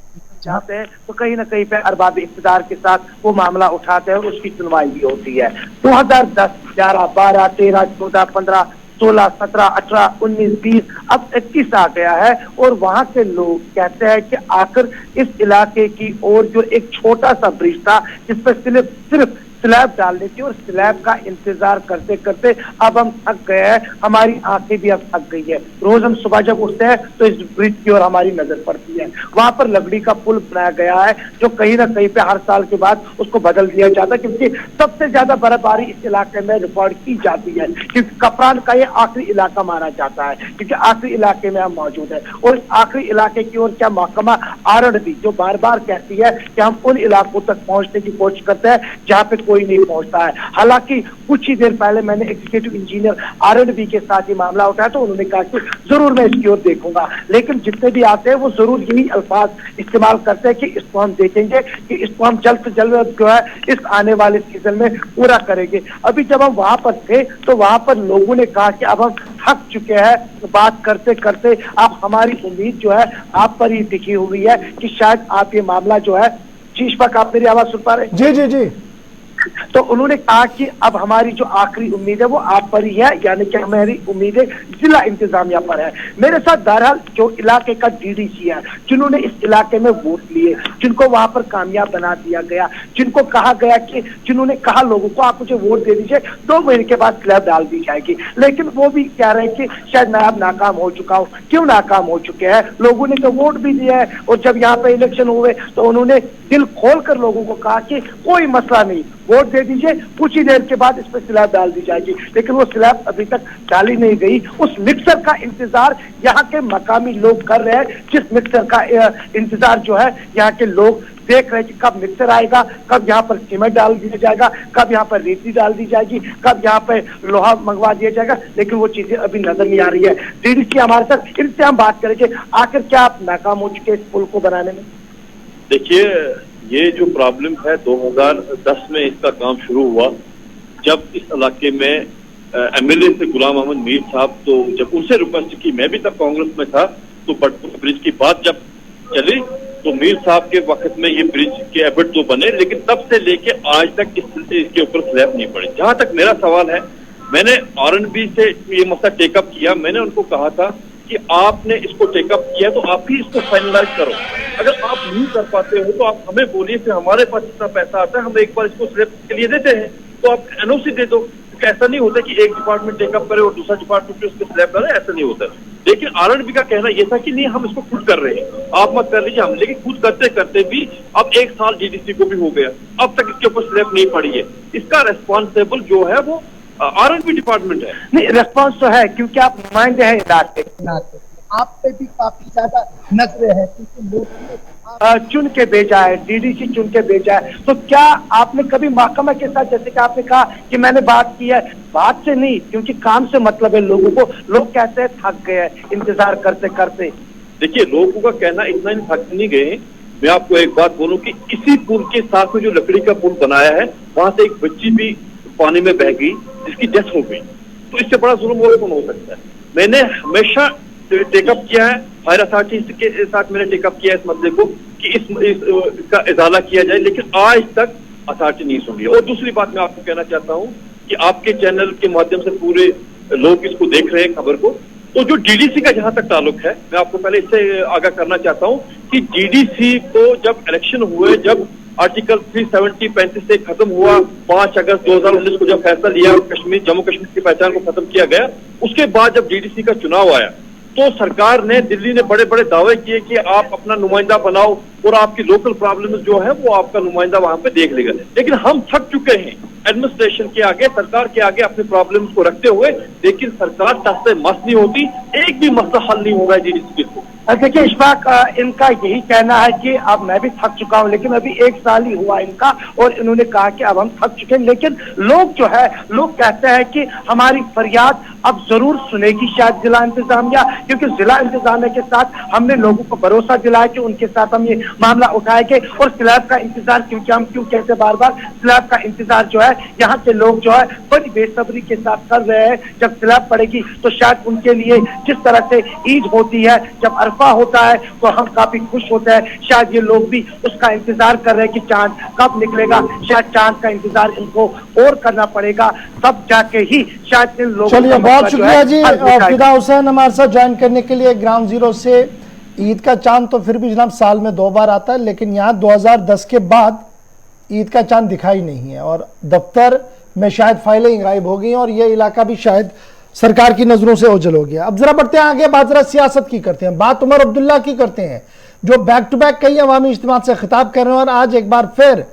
Speaker 4: चाहते हैं तो कहीं ना कहीं पे अरबाब इक़्तिदार के साथ वो मामला उठाते हैं और उसकी सुनवाई भी होती है। 2010, 11, 12, 13, 14, 15, 16, 17, 18, 19, 20, अब 21 आ गया है और वहां के लोग कहते हैं कि आखिर इस इलाके की और जो एक छोटा सा ब्रिज था जिस पर सिर्फ स्लैब डालने की, और स्लैब का इंतजार करते करते अब हम थक गए हैं, हमारी आंखें भी अब थक गई है। रोज हम सुबह जब उठते हैं तो इस ब्रिज की ओर हमारी नजर पड़ती है। वहां पर लकड़ी का पुल बनाया गया है जो कहीं ना कहीं पे हर साल के बाद उसको बदल दिया जाता है, क्योंकि सबसे ज्यादा बर्फबारी इस इलाके में रिकॉर्ड की जाती है, क्योंकि कपरान का ये आखिरी इलाका माना जाता है, क्योंकि आखिरी इलाके में हम मौजूद है। और आखिरी इलाके की ओर क्या महकमा आरएंडबी जो बार बार कहती है कि हम उन इलाकों तक पहुंचने की कोशिश करते हैं जहां पे कोई नहीं पहुंचता है। हालांकि कुछ ही देर पहले मैंने एग्जीक्यूटिव इंजीनियर आरएंडबी के साथ ये मामला उठाया तो उन्होंने कहा कि जरूर मैं इसकी ओर देखूंगा, लेकिन जितने भी आते हैं वो जरूर यही अल्फाज इस्तेमाल करते हैं कि इसको हम देखेंगे, कि इसको हम जल्द से जल्द जो है इस आने वाले सीजन में पूरा करेंगे। अभी जब हम वहां पर थे तो वहां पर लोगों ने कहा कि अब हम थक चुके हैं, तो बात करते करते अब हमारी उम्मीद जो है आप पर ही टिकी हुई है कि शायद आप ये मामला जो है, जी इशफाक आप मेरी आवाज सुन पा रहे हैं?
Speaker 1: जी जी जी।
Speaker 4: तो उन्होंने कहा कि अब हमारी जो आखिरी उम्मीद है वो आप पर ही है, यानी कि हमारी उम्मीदें जिला इंतजामिया पर है। मेरे साथ बहरहाल जो इलाके का डीडीसी है, जिन्होंने इस इलाके में वोट लिए, जिनको वहां पर कामयाब बना दिया गया, जिनको कहा गया कि जिन्होंने कहा लोगों को आप मुझे वोट दे दीजिए, 2 महीने के बाद स्लैब डाल दी जाएगी, लेकिन वो भी कह रहे हैं कि शायद मैं अब नाकाम हो चुका हूँ। क्यों नाकाम हो चुके हैं? लोगों ने तो वोट भी दिया है और जब यहाँ पे इलेक्शन हुए तो उन्होंने दिल खोल कर लोगों को कहा कि कोई मसला नहीं, वोट दे दीजिए, कुछ ही देर के बाद इस पर स्लैब डाल दी जाएगी, लेकिन वो स्लैब अभी तक डाली नहीं गई। उस मिक्सर का इंतजार यहाँ के मकामी लोग कर रहे हैं, जिस मिक्सर का इंतजार जो है यहाँ के लोग देख रहे हैं कि कब मिक्सर आएगा, कब यहाँ पर सीमेंट डाल दिया जाएगा, कब यहाँ पर रेती डाल दी जाएगी, कब यहाँ पर लोहा मंगवा दिया जाएगा, लेकिन वो चीजें अभी नजर नहीं आ रही है। डीडीसी हमारे साथ, इनसे हम बात करेंगे आखिर क्या आप नाकाम हो चुके इस पुल को बनाने में?
Speaker 5: देखिए, ये जो प्रॉब्लम है 2010 में इसका काम शुरू हुआ, जब इस इलाके में एमएलए से गुलाम अहमद मीर साहब, तो जब उनसे रिक्वेस्ट की, मैं भी तब कांग्रेस में था, तो बटपुर ब्रिज की बात जब चली तो मीर साहब के वक्त में ये ब्रिज के एबिट तो बने, लेकिन तब से लेके आज तक इसके ऊपर स्लैब नहीं पड़ी। जहां तक मेरा सवाल है, मैंने आरएंडबी से ये मसला टेकअप किया, मैंने उनको कहा था कि आपने इसको टेकअप किया तो आप ही इसको फाइनलाइज करो, अगर आप नहीं कर पाते हो तो आप हमें बोलिए, फिर हमारे पास इतना पैसा आता है, हम एक बार इसको स्लैब के लिए देते हैं, तो आप एनओसी दे दो। तो ऐसा नहीं होता कि एक डिपार्टमेंट टेकअप करे और दूसरा डिपार्टमेंट पे उसको स्लैब डाले, ऐसा नहीं होता। लेकिन आरएंडबी का कहना यह था कि नहीं, हम इसको खुद कर रहे हैं, आप मत कर लीजिए हम, लेकिन खुद करते करते भी अब 1 साल डीडीसी को भी हो गया, अब तक इसके ऊपर स्लैब नहीं पड़ी है। इसका रेस्पॉन्सिबल जो है वो आरएंडबी डिपार्टमेंट है।
Speaker 4: नहीं, रेस्पॉन्स तो है क्योंकि आप नुमाइंदे हैं इलाके,
Speaker 3: आप पे भी काफी ज्यादा नजरें हैं, क्योंकि लोगों ने
Speaker 4: चुन के भेजा है, डीडीसी चुन के भेजा है, तो क्या आपने कभी महकमा के साथ, जैसे कि आपने कहा कि मैंने बात की है, बात से नहीं, क्योंकि काम से मतलब है लोगों को, लोग कहते हैं थक गए हैं इंतजार करते करते।
Speaker 5: देखिए, लोगों का कहना इतना ही थक नहीं गए। मैं आपको एक बात बोलूं कि इसी पुल के साथ में जो लकड़ी का पुल बनाया है, वहां से एक बच्ची भी पानी में बह गई जिसकी डेथ हो गई। तो इससे बड़ा जुल्म और कौन हो सकता है? मैंने हमेशा टेकअप किया है, फायर अथॉरिटी के साथ मैंने टेकअप किया है इस मसले को कि इसका इजाला किया जाए, लेकिन आज तक अथॉरिटी नहीं सुन रही। और दूसरी बात मैं आपको कहना चाहता हूँ कि आपके चैनल के माध्यम से पूरे लोग इसको देख रहे हैं खबर को, तो जो डीडीसी का जहां तक ताल्लुक है, मैं आपको पहले इससे आगाह करना चाहता हूं कि डीडीसी को जब इलेक्शन हुए, जब आर्टिकल 370-35 से खत्म हुआ, 5 अगस्त 2019 को जब फैसला लिया जम्मू कश्मीर की पहचान को खत्म किया गया, उसके बाद जब डीडीसी का चुनाव आया तो सरकार ने, दिल्ली ने बड़े बड़े दावे किए कि आप अपना नुमाइंदा बनाओ और आपकी लोकल प्रॉब्लम जो है वो आपका नुमाइंदा वहां पे देख लेगा। लेकिन हम थक चुके हैं एडमिनिस्ट्रेशन के आगे, सरकार के आगे अपने प्रॉब्लम्स को रखते हुए, लेकिन सरकार टस से मस नहीं होती, एक भी मसला हल नहीं होगा डीडीसी के।
Speaker 4: देखिए इशफाक, इनका यही कहना है कि अब मैं भी थक चुका हूं, लेकिन अभी 1 साल ही हुआ इनका, और इन्होंने कहा कि अब हम थक चुके हैं। लेकिन लोग जो है, लोग कहते हैं कि हमारी फरियाद अब जरूर सुनेगी शायद जिला इंतजामिया, क्योंकि जिला इंतजामिया के साथ हमने लोगों को भरोसा दिलाया कि उनके साथ हम ये मामला उठाएंगे, और स्लैब का इंतजार, क्योंकि हम क्यों कहते बार बार स्लैब का इंतजार जो है, यहाँ के लोग जो है बड़ी बेसब्री के साथ कर रहे हैं। जब स्लैब पड़ेगी तो शायद उनके लिए जिस तरह से ईद होती है, जब अरफा होता है, तो हम काफी खुश होते हैं, शायद ये लोग भी उसका इंतजार कर रहे हैं कि चांद कब निकलेगा। शायद चांद का इंतजार इनको और करना पड़ेगा, तब जाके ही शायद इन लोगों।
Speaker 1: चलिए, बहुत शुक्रिया जी फिदा हुसैन हमारे साथ ज्वाइन करने के लिए ग्राउंड जीरो से। ईद का चांद तो फिर भी जनाब साल में 2 बार आता है, लेकिन यहाँ 2010 के बाद ईद का चांद दिखाई नहीं है, और दफ्तर में शायद फाइलें गायब हो गई और ये इलाका भी शायद सरकार की नजरों से ओझल हो गया। अब जरा बढ़ते हैं आगे, बात जरा सियासत की करते हैं, बात उमर अब्दुल्ला की करते हैं, जो बैक टू बैक कई अवामी इज्तिमा से खिताब कर रहे हैं, और आज एक बार फिर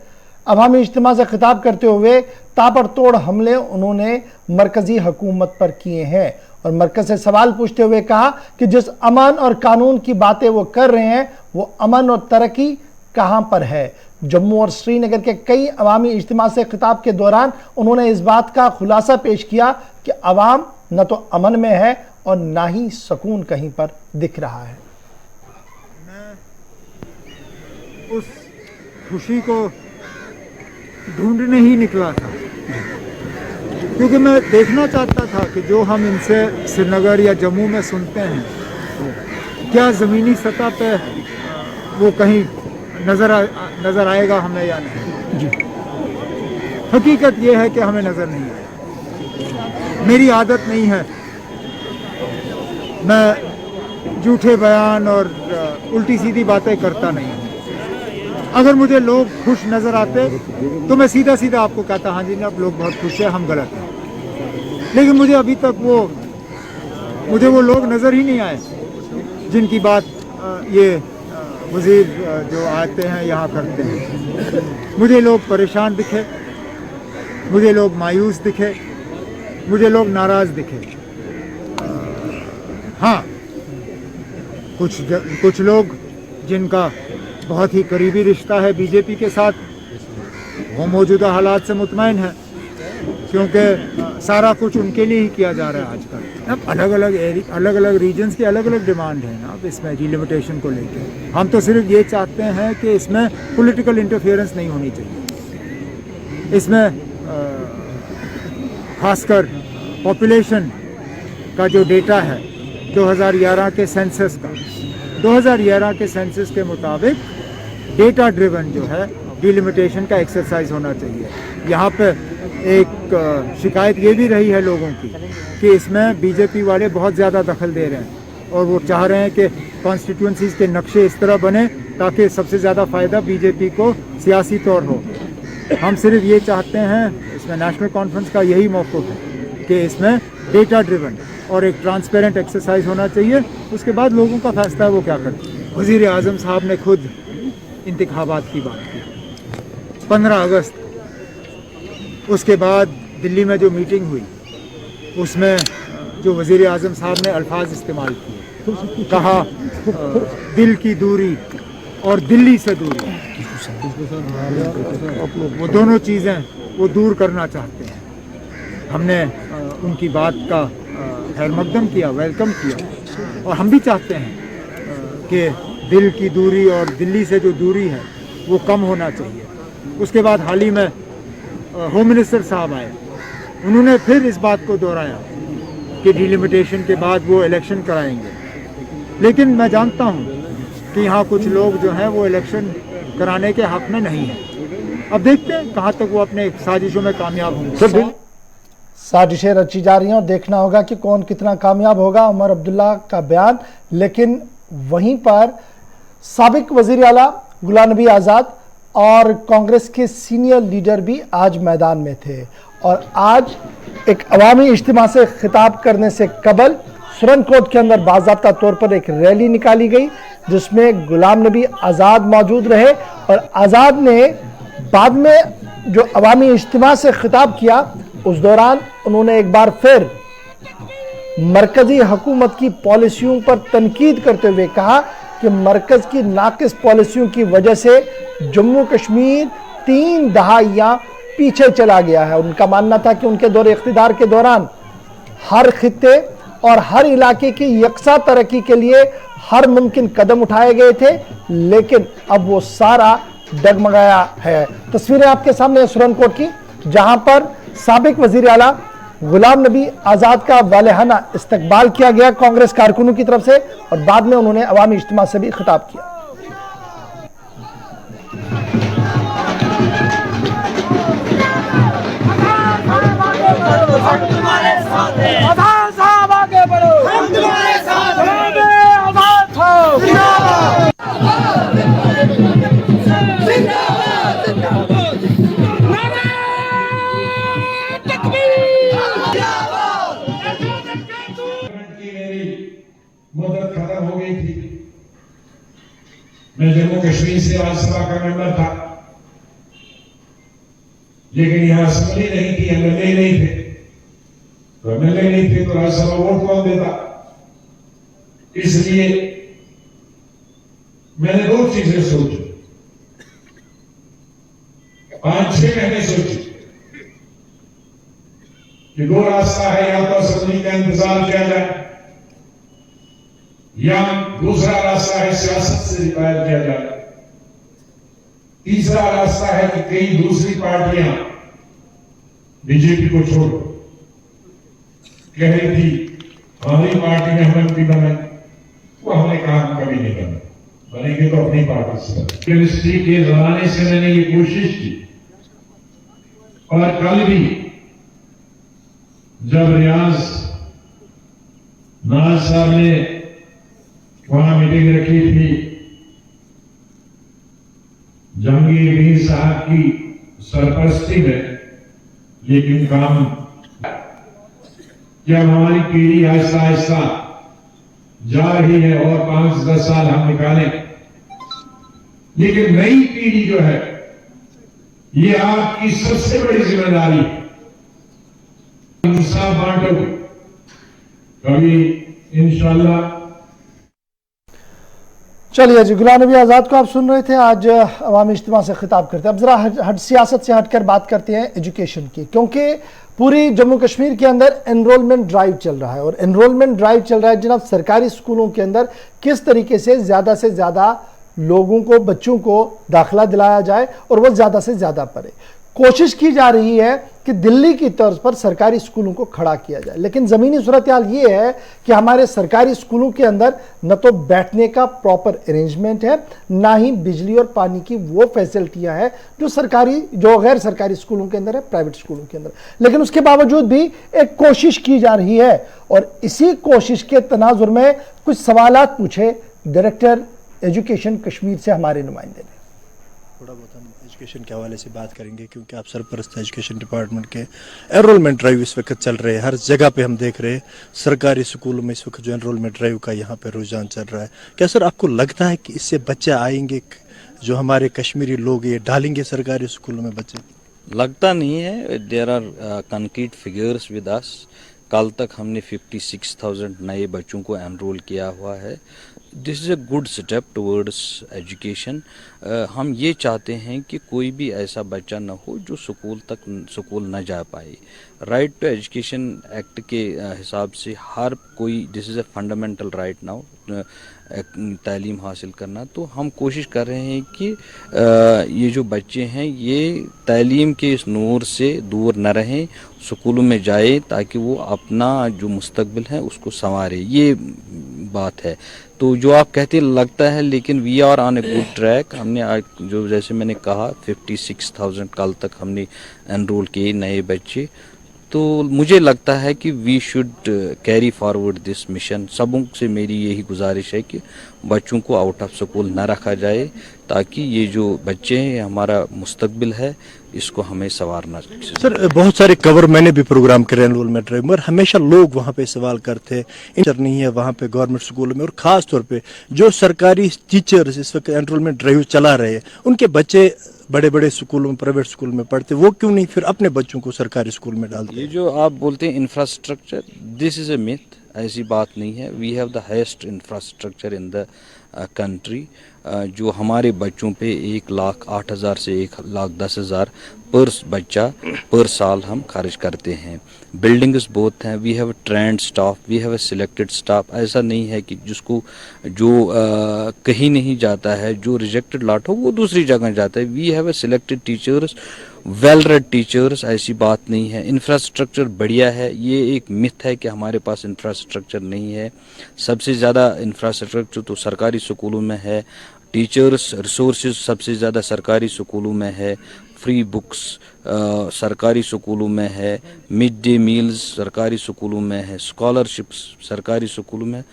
Speaker 1: अवामी इज्तिमा से खिताब करते हुए ताबड़तोड़ हमले उन्होंने मरकजी हुकूमत पर किए हैं, और मरकज से सवाल पूछते हुए कहा कि जिस अमन और कानून की बातें वो कर रहे हैं, वो अमन और तरक्की कहां पर है। जम्मू और श्रीनगर के कई अवामी इज्तिमा से खिताब के दौरान उन्होंने इस बात का खुलासा पेश किया कि अवाम न तो अमन में है और ना ही सुकून कहीं पर दिख रहा है।
Speaker 6: मैं उस खुशी को ढूंढने ही निकला था, क्योंकि मैं देखना चाहता था कि जो हम इनसे श्रीनगर या जम्मू में सुनते हैं, क्या ज़मीनी सतह पे वो कहीं नज़र आएगा हमें या नहीं। जी, हकीकत ये है कि हमें नज़र नहीं आया। मेरी आदत नहीं है मैं झूठे बयान और उल्टी सीधी बातें करता नहीं हूँ। अगर मुझे लोग खुश नज़र आते तो मैं सीधा सीधा आपको कहता, हाँ जी ना, अब लोग बहुत खुश हैं, हम गलत हैं। लेकिन मुझे अभी तक मुझे वो लोग नज़र ही नहीं आए जिनकी बात ये वज़ीर जो आते हैं यहाँ करते हैं। मुझे लोग परेशान दिखे, मुझे लोग मायूस दिखे, मुझे लोग नाराज़ दिखे। हाँ, कुछ लोग जिनका बहुत ही करीबी रिश्ता है बीजेपी के साथ, वो मौजूदा हालात से मुतमईन है, क्योंकि सारा कुछ उनके लिए ही किया जा रहा है आजकल। अब अलग अलग रीजन्स की अलग अलग डिमांड है ना, अब इसमें डिलिमिटेशन को लेकर हम तो सिर्फ ये चाहते हैं कि इसमें पॉलिटिकल इंटरफेरेंस नहीं होनी चाहिए। इसमें खासकर पॉपुलेशन का जो डेटा है 2011 के सेंसस का, 2011 के सेंसस के मुताबिक डेटा ड्रिवन जो है डिलिमिटेशन का एक्सरसाइज होना चाहिए। यहाँ पे एक शिकायत ये भी रही है लोगों की कि इसमें बीजेपी वाले बहुत ज़्यादा दखल दे रहे हैं, और वो चाह रहे हैं कि कॉन्स्टिट्यूंसीज़ के नक्शे इस तरह बने ताकि सबसे ज़्यादा फ़ायदा बीजेपी को सियासी तौर हो। हम सिर्फ ये चाहते हैं, इसमें नेशनल कॉन्फ्रेंस का यही मौक़िफ़ है कि इसमें डेटा ड्रिवन और एक ट्रांसपेरेंट एक्सरसाइज होना चाहिए। उसके बाद लोगों का फैसला है वो क्या करते हैं। वज़ीर आज़म साहब ने खुद इंतखाबात की बात की 15 अगस्त, उसके बाद दिल्ली में जो मीटिंग हुई उसमें जो वज़ीर आज़म साहब ने अल्फाज इस्तेमाल किए, कहा दिल की दूरी और दिल्ली से दूरी, वो दोनों चीज़ें वो दूर करना चाहते हैं। हमने उनकी बात का खैर मकदम किया, वेलकम किया, और हम भी चाहते हैं कि दिल की दूरी और दिल्ली से जो दूरी है वो कम होना चाहिए। उसके बाद हाल ही में होम मिनिस्टर साहब आए, उन्होंने फिर इस बात को दोहराया कि डिलिमिटेशन के बाद वो इलेक्शन कराएंगे, लेकिन मैं जानता हूँ कि यहाँ कुछ लोग जो हैं वो इलेक्शन कराने के हक में नहीं हैं। अब देखते हैं कहाँ तक वो अपने साजिशों में कामयाब होंगे।
Speaker 1: साजिशें रची जा रही हैं और देखना होगा कि कौन कितना कामयाब होगा। उमर अब्दुल्ला का बयान, लेकिन वहीं पर साबिक वज़ीर आला गुलाम नबी आज़ाद और कांग्रेस के सीनियर लीडर भी आज मैदान में थे और आज एक अवामी इज्तिमा से खिताब करने से कबल सुरनकोट के अंदर बाज़ाब्ता तौर पर एक रैली निकाली गई जिसमें गुलाम नबी आज़ाद मौजूद रहे और आज़ाद ने बाद में जो अवामी इज्तिमा से खिताब किया उस दौरान उन्होंने एक बार फिर मरकजी हुकूमत की पॉलिसियों पर तनकीद करते हुए कहा कि मरकज की नाकिस पॉलिसियों की वजह से जम्मू कश्मीर 3 दहाइयां पीछे चला गया है। उनका मानना था कि उनके दौरे इख्तिदार के दौरान हर खित्ते और हर इलाके की यकसा तरक्की के लिए हर मुमकिन कदम उठाए गए थे, लेकिन अब वो सारा डगमगाया है। तस्वीरें आपके सामने सुरनकोट की, जहां पर साबिक वजीर आला गुलाम नबी आज़ाद का वालेहाना इस्तकबाल किया गया कांग्रेस कारकुनों की तरफ से और बाद में उन्होंने अवामी इज्तिमा से भी खिताब किया।
Speaker 7: मुद्दत खत्म हो गई थी। मैं जम्मू कश्मीर से राज्यसभा का मेंबर था, लेकिन यहां असेंबली नहीं थी, एमएलए नहीं थे। तो एमएलए नहीं थे तो राज्यसभा वोट कौन देता? इसलिए मैंने 2 चीजें सोची, 5-6 महीने सोची कि 2 रास्ता है, या तो असेंबली का इंतजार किया जाए या दूसरा रास्ता है सियासत से रिटायर किया जाए। तीसरा रास्ता है कि कई दूसरी पार्टियां बीजेपी को छोड़ कह रही थी हमारी पार्टी में हम एमपी बने, वो हमने कहा हम कभी नहीं बने, बनेंगे तो अपनी पार्टी से। केमिस्ट्री के जमाने से मैंने ये कोशिश की और कल भी जब रियाज नाज साहब ने वहां मीटिंग रखी थी, जहांगीर मीर साहब की सरपरस्ती में, लेकिन काम जब हमारी पीढ़ी आहिस्ता आहिस्ता जा रही है और 5-10 साल हम निकालें, लेकिन नई पीढ़ी जो है ये आपकी सबसे बड़ी जिम्मेदारी है। इंसाफ बांटो, कभी इंशाल्लाह।
Speaker 1: चलिए जी, गुलाम नबी आज़ाद को आप सुन रहे थे, आज अवामी इज्तिमा से खिताब करते हैं। अब ज़रा सियासत से हटकर बात करते हैं एजुकेशन की, क्योंकि पूरी जम्मू कश्मीर के अंदर एनरोलमेंट ड्राइव चल रहा है और एनरोलमेंट ड्राइव चल रहा है जनाब सरकारी स्कूलों के अंदर किस तरीके से ज़्यादा लोगों को, बच्चों को दाखिला दिलाया जाए और वो ज़्यादा से ज़्यादा पढ़े। कोशिश की जा रही है कि दिल्ली की तर्ज पर सरकारी स्कूलों को खड़ा किया जाए, लेकिन ज़मीनी सूरत हाल ये है कि हमारे सरकारी स्कूलों के अंदर न तो बैठने का प्रॉपर अरेंजमेंट है, ना ही बिजली और पानी की वो फैसिलिटियां हैं जो गैर सरकारी स्कूलों के अंदर है, प्राइवेट स्कूलों के अंदर। लेकिन उसके बावजूद भी एक कोशिश की जा रही है और इसी कोशिश के तनाजुर में कुछ सवालात पूछे डायरेक्टर एजुकेशन कश्मीर से हमारे नुमाइंदे ने।
Speaker 8: थोड़ा बहुत हम एजुकेशन के हवाले से बात करेंगे, क्योंकि आप सरपरस्त एजुकेशन डिपार्टमेंट के। एनरोलमेंट ड्राइव इस वक्त चल रहे हैं, हर जगह पे हम देख रहे हैं सरकारी स्कूलों में इस वक्त जो एनरोलमेंट ड्राइव का यहाँ पे रुझान चल रहा है। क्या सर आपको लगता है कि इससे बच्चे आएंगे, जो हमारे कश्मीरी लोग ये डालेंगे सरकारी स्कूलों में बच्चे?
Speaker 9: लगता नहीं है। There are concrete figures with us. कल तक हमने 56,000 नए बच्चों को एनरोल किया हुआ है। This is a good step towards education. हम ये चाहते हैं कि कोई भी ऐसा बच्चा न हो जो स्कूल न जा पाए। राइट टू एजुकेशन एक्ट के हिसाब से हर कोई, this is a fundamental right now, तालीम हासिल करना। तो हम कोशिश कर रहे हैं कि ये जो बच्चे हैं ये तालीम के इस नूर से दूर न रहें, स्कूलों में जाए ताकि वो अपना जो मुस्तकबिल है उसको संवारे। ये बात है। तो जो आप कहते लगता है, लेकिन we are on a good track. हमने आज जो, जैसे मैंने कहा, 56,000 कल तक हमने एनरोल किए नए बच्चे। तो मुझे लगता है कि we should carry forward this mission. सबों से मेरी यही गुजारिश है कि बच्चों को आउट ऑफ स्कूल न रखा जाए, ताकि ये जो बच्चे हैं हमारा मुस्तकबिल है, इसको हमें संवारना।
Speaker 8: सर, बहुत सारे कवर मैंने भी प्रोग्राम करे एनरोलमेंट ड्राइव, मगर हमेशा लोग वहाँ पे सवाल करते हैं इंटर नहीं है वहाँ पे गवर्नमेंट स्कूलों में, और ख़ास तौर पे जो सरकारी टीचर्स इस वक्त एनरोलमेंट ड्राइव चला रहे हैं, उनके बच्चे बड़े बड़े स्कूलों में, प्राइवेट स्कूल में पढ़ते, वो क्यों नहीं फिर अपने बच्चों को सरकारी स्कूल में डालते?
Speaker 9: ये जो आप बोलते हैं infrastructure, this is a myth. ऐसी बात नहीं है। We have the highest infrastructure in the country. जो हमारे बच्चों पे 1,08,000 से 1,10,000 पर बच्चा पर साल हम खर्च करते हैं। बिल्डिंग्स बहुत हैं। We have trained staff, we have a selected staff. ऐसा नहीं है कि जिसको जो कहीं नहीं जाता है, जो रिजेक्टेड लॉट हो वो दूसरी जगह जाता है। We have a selected teachers, well read teachers. ऐसी बात नहीं है। इंफ्रास्ट्रक्चर बढ़िया है। ये एक मिथ है कि हमारे पास इंफ्रास्ट्रक्चर नहीं है। सबसे ज़्यादा इंफ्रास्ट्रक्चर तो सरकारी स्कूलों में है। टीचर्स रिसोर्सेज सबसे ज़्यादा सरकारी स्कूलों में है। फ्री बुक्स सरकारी स्कूलों में है। मिड डे मील्स सरकारी स्कूलों में है। स्कॉलरशिप्स सरकारी स्कूलों में।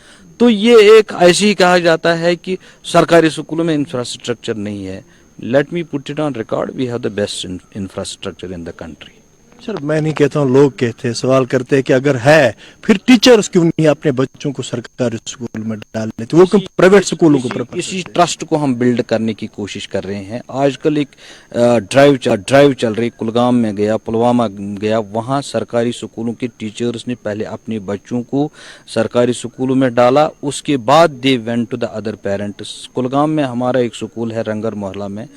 Speaker 9: तो ये एक ऐसे ही कहा जाता है कि सरकारी स्कूलों में इंफ्रास्ट्रक्चर नहीं है। Let me put it on record, we have the best infrastructure in the country.
Speaker 8: Sir, मैं नहीं कहता हूँ, लोग कहते हैं, सवाल करते हैं कि अगर है फिर टीचर्स क्यों नहीं अपने बच्चों को सरकारी स्कूल में डाल लेते, वो क्यों प्राइवेट स्कूलों को?
Speaker 9: इसी ट्रस्ट को हम बिल्ड करने की कोशिश कर रहे हैं। आजकल एक ड्राइव चल रही, कुलगाम में गया, पुलवामा गया, वहाँ सरकारी स्कूलों के टीचर्स ने पहले अपने बच्चों को सरकारी स्कूलों में डाला, उसके बाद they went to the other parents. Kulgam में हमारा एक स्कूल है रंगर मोहल्ला में,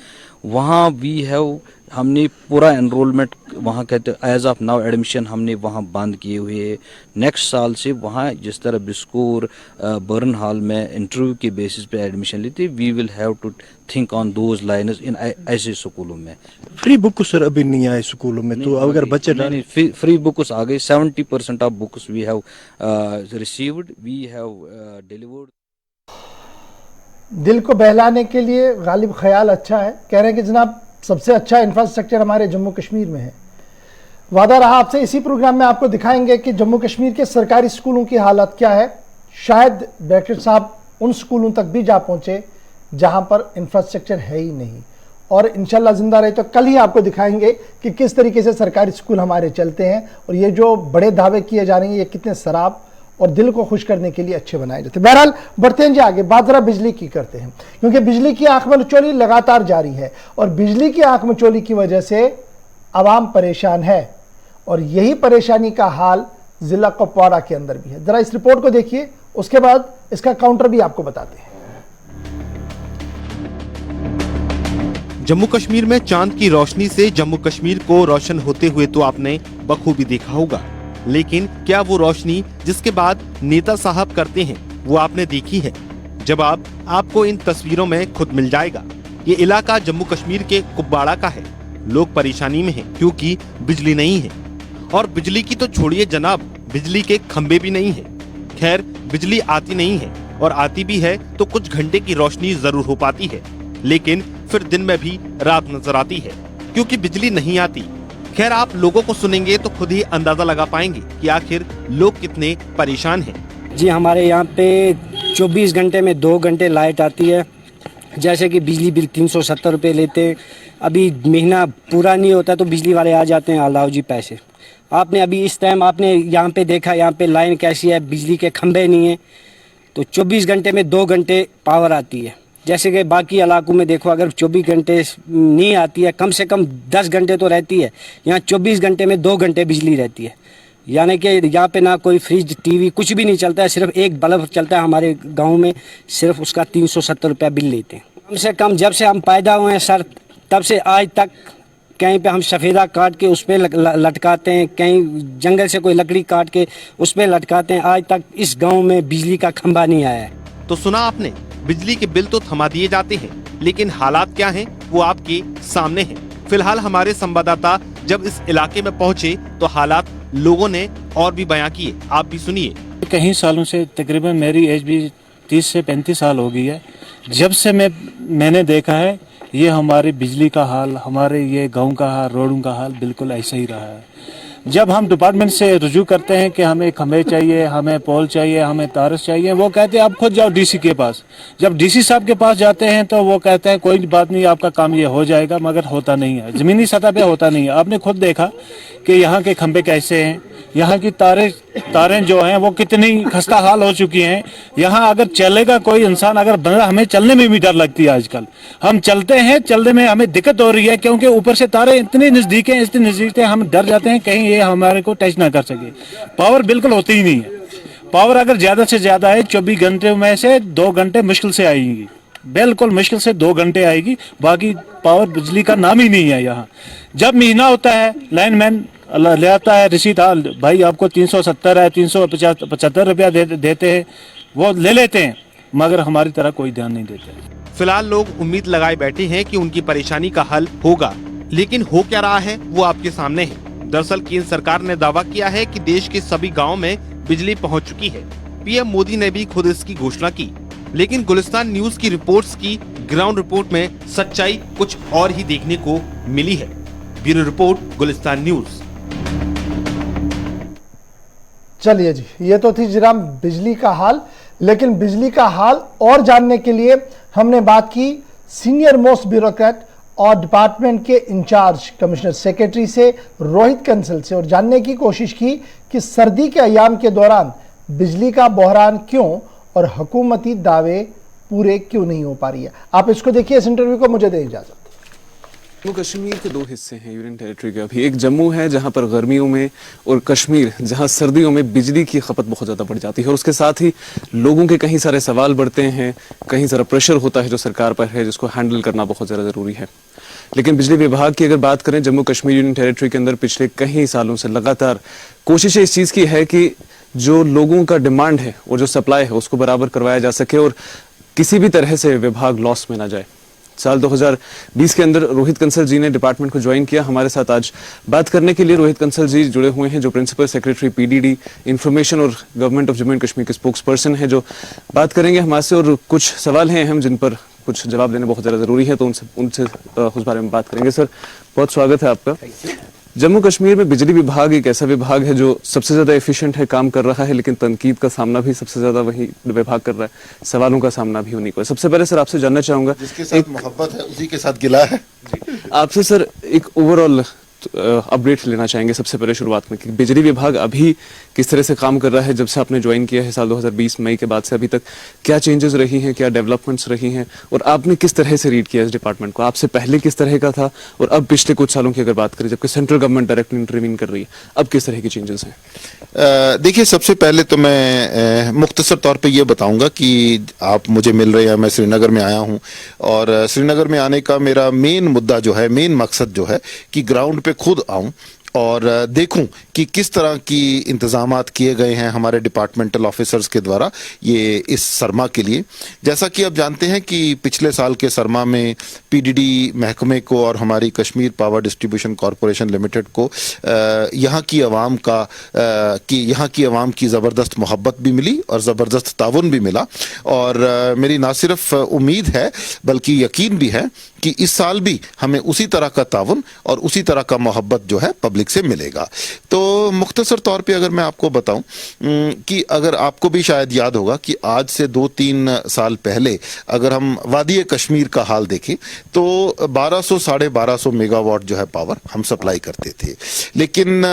Speaker 9: वहाँ वी हैव, हमने पूरा एनरोलमेंट वहाँ कहते एज ऑफ नाउ एडमिशन हमने वहाँ बंद किए हुए है। नेक्स्ट साल से वहाँ जिस तरह बिस्कोर बर्न हॉल में इंटरव्यू के बेसिस पे एडमिशन लेते, we will have to think on those lines in ऐसे स्कूलों में।
Speaker 8: फ्री बुक सर अभी नहीं आए स्कूलों में, तो अगर बच्चे
Speaker 9: फ्री बुक्स आ गए। 70% of books we have received, we have delivered.
Speaker 1: दिल को बहलाने के लिए गालिब ख्याल अच्छा है। कह रहे हैं कि जनाब सबसे अच्छा इंफ्रास्ट्रक्चर हमारे जम्मू कश्मीर में है। वादा रहा आपसे इसी प्रोग्राम में आपको दिखाएंगे कि जम्मू कश्मीर के सरकारी स्कूलों की हालत क्या है। शायद डायरेक्टर साहब उन स्कूलों तक भी जा पहुंचे जहां पर इंफ्रास्ट्रक्चर है ही नहीं, और इंशाल्लाह जिंदा रहे तो कल ही आपको दिखाएंगे कि किस तरीके से सरकारी स्कूल हमारे चलते हैं, और ये जो बड़े दावे किए जा रहे हैं ये कितने सराब और दिल को खुश करने के लिए अच्छे बनाए जाते हैं। बहरहाल बढ़ते हैं जी आगे, बात जरा बिजली की करते हैं, क्योंकि बिजली की आंख मचोली लगातार जारी है और बिजली की आंख मचोली की वजह से आवाम परेशान है, और यही परेशानी का हाल जिला कुपवाड़ा के अंदर भी है। जरा इस रिपोर्ट को देखिए, उसके बाद इसका काउंटर भी आपको बताते हैं।
Speaker 10: जम्मू कश्मीर में चांद की रोशनी से जम्मू कश्मीर को रोशन होते हुए तो आपने बखूबी देखा होगा, लेकिन क्या वो रोशनी जिसके बाद नेता साहब करते हैं वो आपने देखी है? जवाब आपको इन तस्वीरों में खुद मिल जाएगा। ये इलाका जम्मू कश्मीर के कुपवाड़ा का है। लोग परेशानी में हैं क्योंकि बिजली नहीं है, और बिजली की तो छोड़िए जनाब, बिजली के खंबे भी नहीं है। खैर, बिजली आती नहीं है, और आती भी है तो कुछ घंटे की रोशनी जरूर हो पाती है, लेकिन फिर दिन में भी रात नजर आती है क्योंकि बिजली नहीं आती। खैर, आप लोगों को सुनेंगे तो खुद ही अंदाजा लगा पाएंगे कि आखिर लोग कितने परेशान हैं।
Speaker 11: जी, हमारे यहाँ पे 24 घंटे में 2 घंटे लाइट आती है। जैसे कि बिजली बिल 370 रुपये लेते हैं। अभी महीना पूरा नहीं होता तो बिजली वाले आ जाते हैं, अलाओ जी पैसे। आपने अभी इस टाइम आपने यहाँ पे देखा, यहाँ पे लाइन कैसी है, बिजली के खंभे नहीं है, तो 24 घंटे में 2 घंटे पावर आती है। जैसे कि बाकी इलाकों में देखो, अगर 24 घंटे नहीं आती है, कम से कम 10 घंटे तो रहती है। यहाँ 24 घंटे में 2 घंटे बिजली रहती है। यानी कि यहाँ पे ना कोई फ्रिज टीवी कुछ भी नहीं चलता है, सिर्फ एक बल्ब चलता है हमारे गांव में, सिर्फ उसका 370 रुपया बिल लेते हैं। कम से कम जब से हम पैदा हुए हैं सर, तब से आज तक कहीं पे हम सफ़ेदा काट के उस पर लटकाते हैं, कहीं जंगल से कोई लकड़ी काट के उस पर लटकाते हैं, आज तक इस गाँव में बिजली का खंभा नहीं आया है।
Speaker 10: तो सुना आपने, बिजली के बिल तो थमा दिए जाते हैं, लेकिन हालात क्या हैं वो आपके सामने हैं। फिलहाल हमारे संवाददाता जब इस इलाके में पहुंचे तो हालात लोगों ने और भी बयां किए, आप भी सुनिए।
Speaker 12: कई सालों से, तकरीबन मेरी एज भी 30 से 35 साल हो गई है, जब से मैंने देखा है ये हमारी बिजली का हाल, हमारे ये गांव का हाल, रोडों का हाल बिल्कुल ऐसा ही रहा है। जब हम डिपार्टमेंट से रुजू करते हैं कि हमें खंभे चाहिए, हमें पोल चाहिए, हमें तारस चाहिए, वो कहते हैं आप खुद जाओ डीसी के पास। जब डीसी साहब के पास जाते हैं तो वो कहते हैं कोई बात नहीं, आपका काम ये हो जाएगा, मगर होता नहीं है, ज़मीनी सतह पे होता नहीं है। आपने खुद देखा कि यहाँ के खंभे कैसे हैं, यहाँ की तारें जो हैं वो कितनी खस्ता हाल हो चुकी हैं। यहाँ अगर चलेगा कोई इंसान, अगर बंदा, हमें चलने में भी डर लगती है आजकल। हम चलते हैं, चलने में हमें दिक्कत हो रही है क्योंकि ऊपर से तारें इतनी नज़दीक हैं, इतनी नज़दीक हैं, हम डर जाते हैं कहीं ये हमारे को टच ना कर सके। पावर बिल्कुल होती ही नहीं है। पावर अगर ज़्यादा से ज़्यादा है 24 घंटे में से 2 घंटे मुश्किल से आएगी, बिल्कुल मुश्किल से 2 घंटे आएगी, बाकी पावर बिजली का नाम ही नहीं है यहाँ। जब महीना होता है लाइनमैन ले आता है रसीद, हाल भाई आपको 370 है, 375 रुपया देते हैं, वो ले लेते हैं, मगर हमारी तरह कोई ध्यान नहीं देते।
Speaker 10: फिलहाल लोग उम्मीद लगाए बैठे हैं कि उनकी परेशानी का हल होगा, लेकिन हो क्या रहा है वो आपके सामने है। दरअसल केंद्र सरकार ने दावा किया है कि देश के सभी गाँव में बिजली पहुँच चुकी है। पीएम मोदी ने भी खुद इसकी घोषणा की, लेकिन गुलिस्तान न्यूज की रिपोर्ट्स की ग्राउंड रिपोर्ट में सच्चाई कुछ और ही देखने को मिली है। Bureau report, Gulistan news.
Speaker 1: चलिए जी, ये तो थी जनाब बिजली का हाल, लेकिन बिजली का हाल और जानने के लिए हमने बात की सीनियर मोस्ट ब्यूरोक्रेट और डिपार्टमेंट के इंचार्ज कमिश्नर सेक्रेटरी से, रोहित कंसल से, और जानने की कोशिश की कि सर्दी के अयाम के दौरान बिजली का बहरान क्यों और हुकूमती दावे पूरे क्यों नहीं हो पा रही है। आप इसको देखिए, इस इंटरव्यू को, मुझे दें इजाजत।
Speaker 13: जम्मू कश्मीर के 2 हिस्से हैं यूनियन टेरिटरी के। अभी एक जम्मू है जहां पर गर्मियों में, और कश्मीर जहां सर्दियों में बिजली की खपत बहुत ज़्यादा बढ़ जाती है, और उसके साथ ही लोगों के कई सारे सवाल बढ़ते हैं, कहीं सारा प्रेशर होता है जो सरकार पर है, जिसको हैंडल करना बहुत ज़्यादा ज़रूरी है। लेकिन बिजली विभाग की अगर बात करें, जम्मू कश्मीर यूनियन टेरिटरी के अंदर पिछले कई सालों से लगातार कोशिशें इस चीज़ की है कि जो लोगों का डिमांड है और जो सप्लाई है उसको बराबर करवाया जा सके और किसी भी तरह से विभाग लॉस में ना जाए। साल 2020 के अंदर रोहित कंसल जी ने डिपार्टमेंट को ज्वाइन किया। हमारे साथ आज बात करने के लिए रोहित कंसल जी जुड़े हुए हैं, जो प्रिंसिपल सेक्रेटरी पीडीडी इंफॉर्मेशन और government of Jammu and Kashmir के स्पोक्स पर्सन है, जो बात करेंगे हमारे से, और कुछ सवाल हैं अहम जिन पर कुछ जवाब देने बहुत ज़्यादा ज़रूरी है, तो उनसे उस बारे में बात करेंगे। सर, बहुत स्वागत है आपका। जम्मू कश्मीर में बिजली विभाग एक ऐसा विभाग है जो सबसे ज्यादा एफिशिएंट है, काम कर रहा है, लेकिन तनकीद का सामना भी सबसे ज्यादा वही विभाग कर रहा है, सवालों का सामना भी उन्हीं को है। सबसे पहले सर आपसे जानना चाहूंगा,
Speaker 14: जिसके साथ मोहब्बत है उसी के साथ गिला है।
Speaker 13: आपसे सर एक ओवरऑल अपडेट लेना चाहेंगे सबसे पहले शुरुआत में कि बिजली विभाग अभी किस तरह से काम कर रहा है, जब से आपने ज्वाइन किया है साल 2020 मई के बाद से अभी तक, क्या चेंजेस रही हैं, क्या डेवलपमेंट्स रही हैं, और आपने किस तरह से रीड किया इस डिपार्टमेंट को? आपसे पहले किस तरह का था और अब पिछले कुछ सालों की अगर बात करें, जबकि सेंट्रल गवर्नमेंट डायरेक्टली इंटरवीन कर रही है, अब किस तरह के चेंजेस हैं?
Speaker 14: देखिए, सबसे पहले तो मैं मुख्तसर तौर पे ये बताऊंगा कि आप मुझे मिल रहे हैं, मैं श्रीनगर में आया हूं, और श्रीनगर में आने का मेरा मेन मुद्दा जो है, मेन मकसद जो है कि ग्राउंड पे खुद आऊं और देखूं कि किस तरह की इंतजामात किए गए हैं हमारे डिपार्टमेंटल ऑफिसर्स के द्वारा ये इस सरमा के लिए। जैसा कि आप जानते हैं कि पिछले साल के सरमा में पीडीडी महकमे को और हमारी Kashmir power distribution corporation limited को यहाँ की आवाम की ज़बरदस्त मोहब्बत भी मिली और ज़बरदस्त ताउन भी मिला, और मेरी ना सिर्फ उम्मीद है बल्कि यकीन भी है कि इस साल भी हमें उसी तरह का ताउन और उसी तरह का मोहब्बत जो है पब्लिक से मिलेगा। तो मुख्तसर तौर पे अगर मैं आपको बताऊं कि अगर आपको भी शायद याद होगा कि आज से 2-3 साल पहले अगर हम वादी कश्मीर का हाल देखें तो 1200 साढ़े 1200 मेगावाट जो है पावर हम सप्लाई करते थे, लेकिन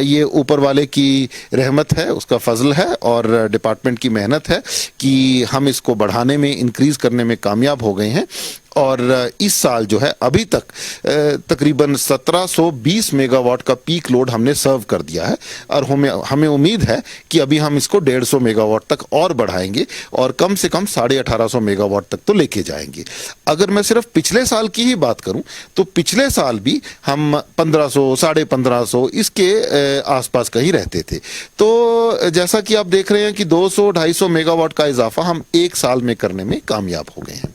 Speaker 14: ये ऊपर वाले की रहमत है, उसका फजल है और डिपार्टमेंट की मेहनत है कि हम इसको बढ़ाने में, इंक्रीज करने में कामयाब हो गए हैं। और इस साल जो है अभी तक तकरीबन 1720 मेगावाट का पीक लोड हमने सर्व कर दिया है और हमें उम्मीद है कि अभी हम इसको 150 मेगावाट तक और बढ़ाएंगे और कम से कम 1850 मेगावाट तक तो लेके जाएंगे। अगर मैं सिर्फ पिछले साल की ही बात करूं तो पिछले साल भी हम 1500 1550 इसके आसपास कहीं रहते थे। तो जैसा कि आप देख रहे हैं कि 200-250 मेगावाट का इजाफा हम एक साल में करने में कामयाब हो गए हैं।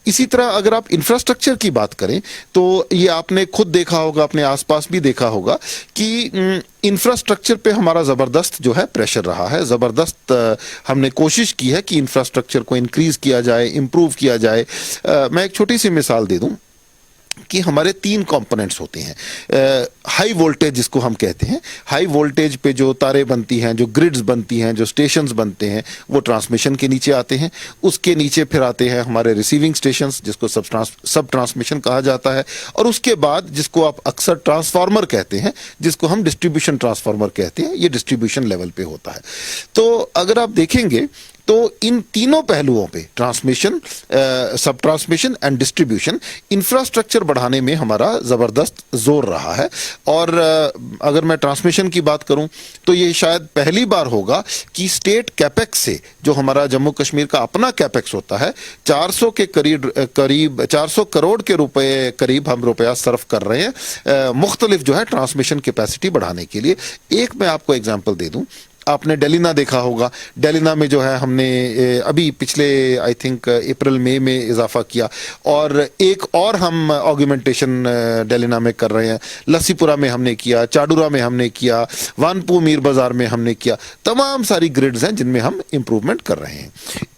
Speaker 14: इसी तरह अगर आप इंफ्रास्ट्रक्चर की बात करें तो ये आपने खुद देखा होगा, अपने आसपास भी देखा होगा कि इंफ्रास्ट्रक्चर पे हमारा ज़बरदस्त जो है प्रेशर रहा है। ज़बरदस्त हमने कोशिश की है कि इंफ्रास्ट्रक्चर को इंक्रीज़ किया जाए, इम्प्रूव किया जाए। मैं एक छोटी सी मिसाल दे दूं कि हमारे 3 कंपोनेंट्स होते हैं। हाई वोल्टेज जिसको हम कहते हैं, हाई वोल्टेज पे जो तारें बनती हैं, जो ग्रिड्स बनती हैं, जो स्टेशंस बनते हैं, वो ट्रांसमिशन के नीचे आते हैं। उसके नीचे फिर आते हैं हमारे रिसीविंग स्टेशंस जिसको सब ट्रांसमिशन कहा जाता है, और उसके बाद जिसको आप अक्सर ट्रांसफार्मर कहते हैं, जिसको हम डिस्ट्रीब्यूशन ट्रांसफार्मर कहते हैं, ये डिस्ट्रीब्यूशन लेवल पे होता है। तो अगर आप देखेंगे तो इन तीनों पहलुओं पे ट्रांसमिशन, सब ट्रांसमिशन एंड डिस्ट्रीब्यूशन, इंफ्रास्ट्रक्चर बढ़ाने में हमारा ज़बरदस्त जोर रहा है। और अगर मैं ट्रांसमिशन की बात करूं तो ये शायद पहली बार होगा कि स्टेट कैपेक्स से, जो हमारा जम्मू कश्मीर का अपना कैपेक्स होता है, 400 के करीब 400 करोड़ के रुपए करीब हम रुपया सर्व कर रहे हैं मुख्तलिफ जो है ट्रांसमिशन कैपेसिटी बढ़ाने के लिए। एक मैं आपको एग्जाम्पल दे दूं, आपने डेलिना देखा होगा। डेलिना में जो है हमने अभी पिछले आई थिंक अप्रैल मई में इजाफा किया, और एक और हम ऑगमेंटेशन डेलिना में कर रहे हैं। लस्सीपुरा में हमने किया, चाडूरा में हमने किया, वानपू मीर बाजार में हमने किया। तमाम सारी ग्रिड्स हैं जिनमें हम इम्प्रूवमेंट कर रहे हैं।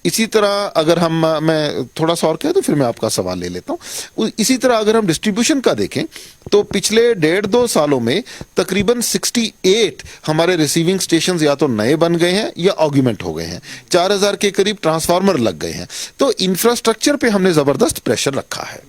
Speaker 14: इसी तरह अगर मैं थोड़ा सा और कह दूं फिर मैं आपका सवाल ले लेता हूं। इसी तरह अगर हम डिस्ट्रीब्यूशन का देखें तो पिछले 1.5-2 सालों में तकरीबन 68 हमारे रिसीविंग स्टेशंस या तो नए बन गए हैं या ऑगमेंट हो गए हैं। 4000 के करीब ट्रांसफार्मर लग गए हैं। तो इंफ्रास्ट्रक्चर पे हमने जबरदस्त प्रेशर रखा है।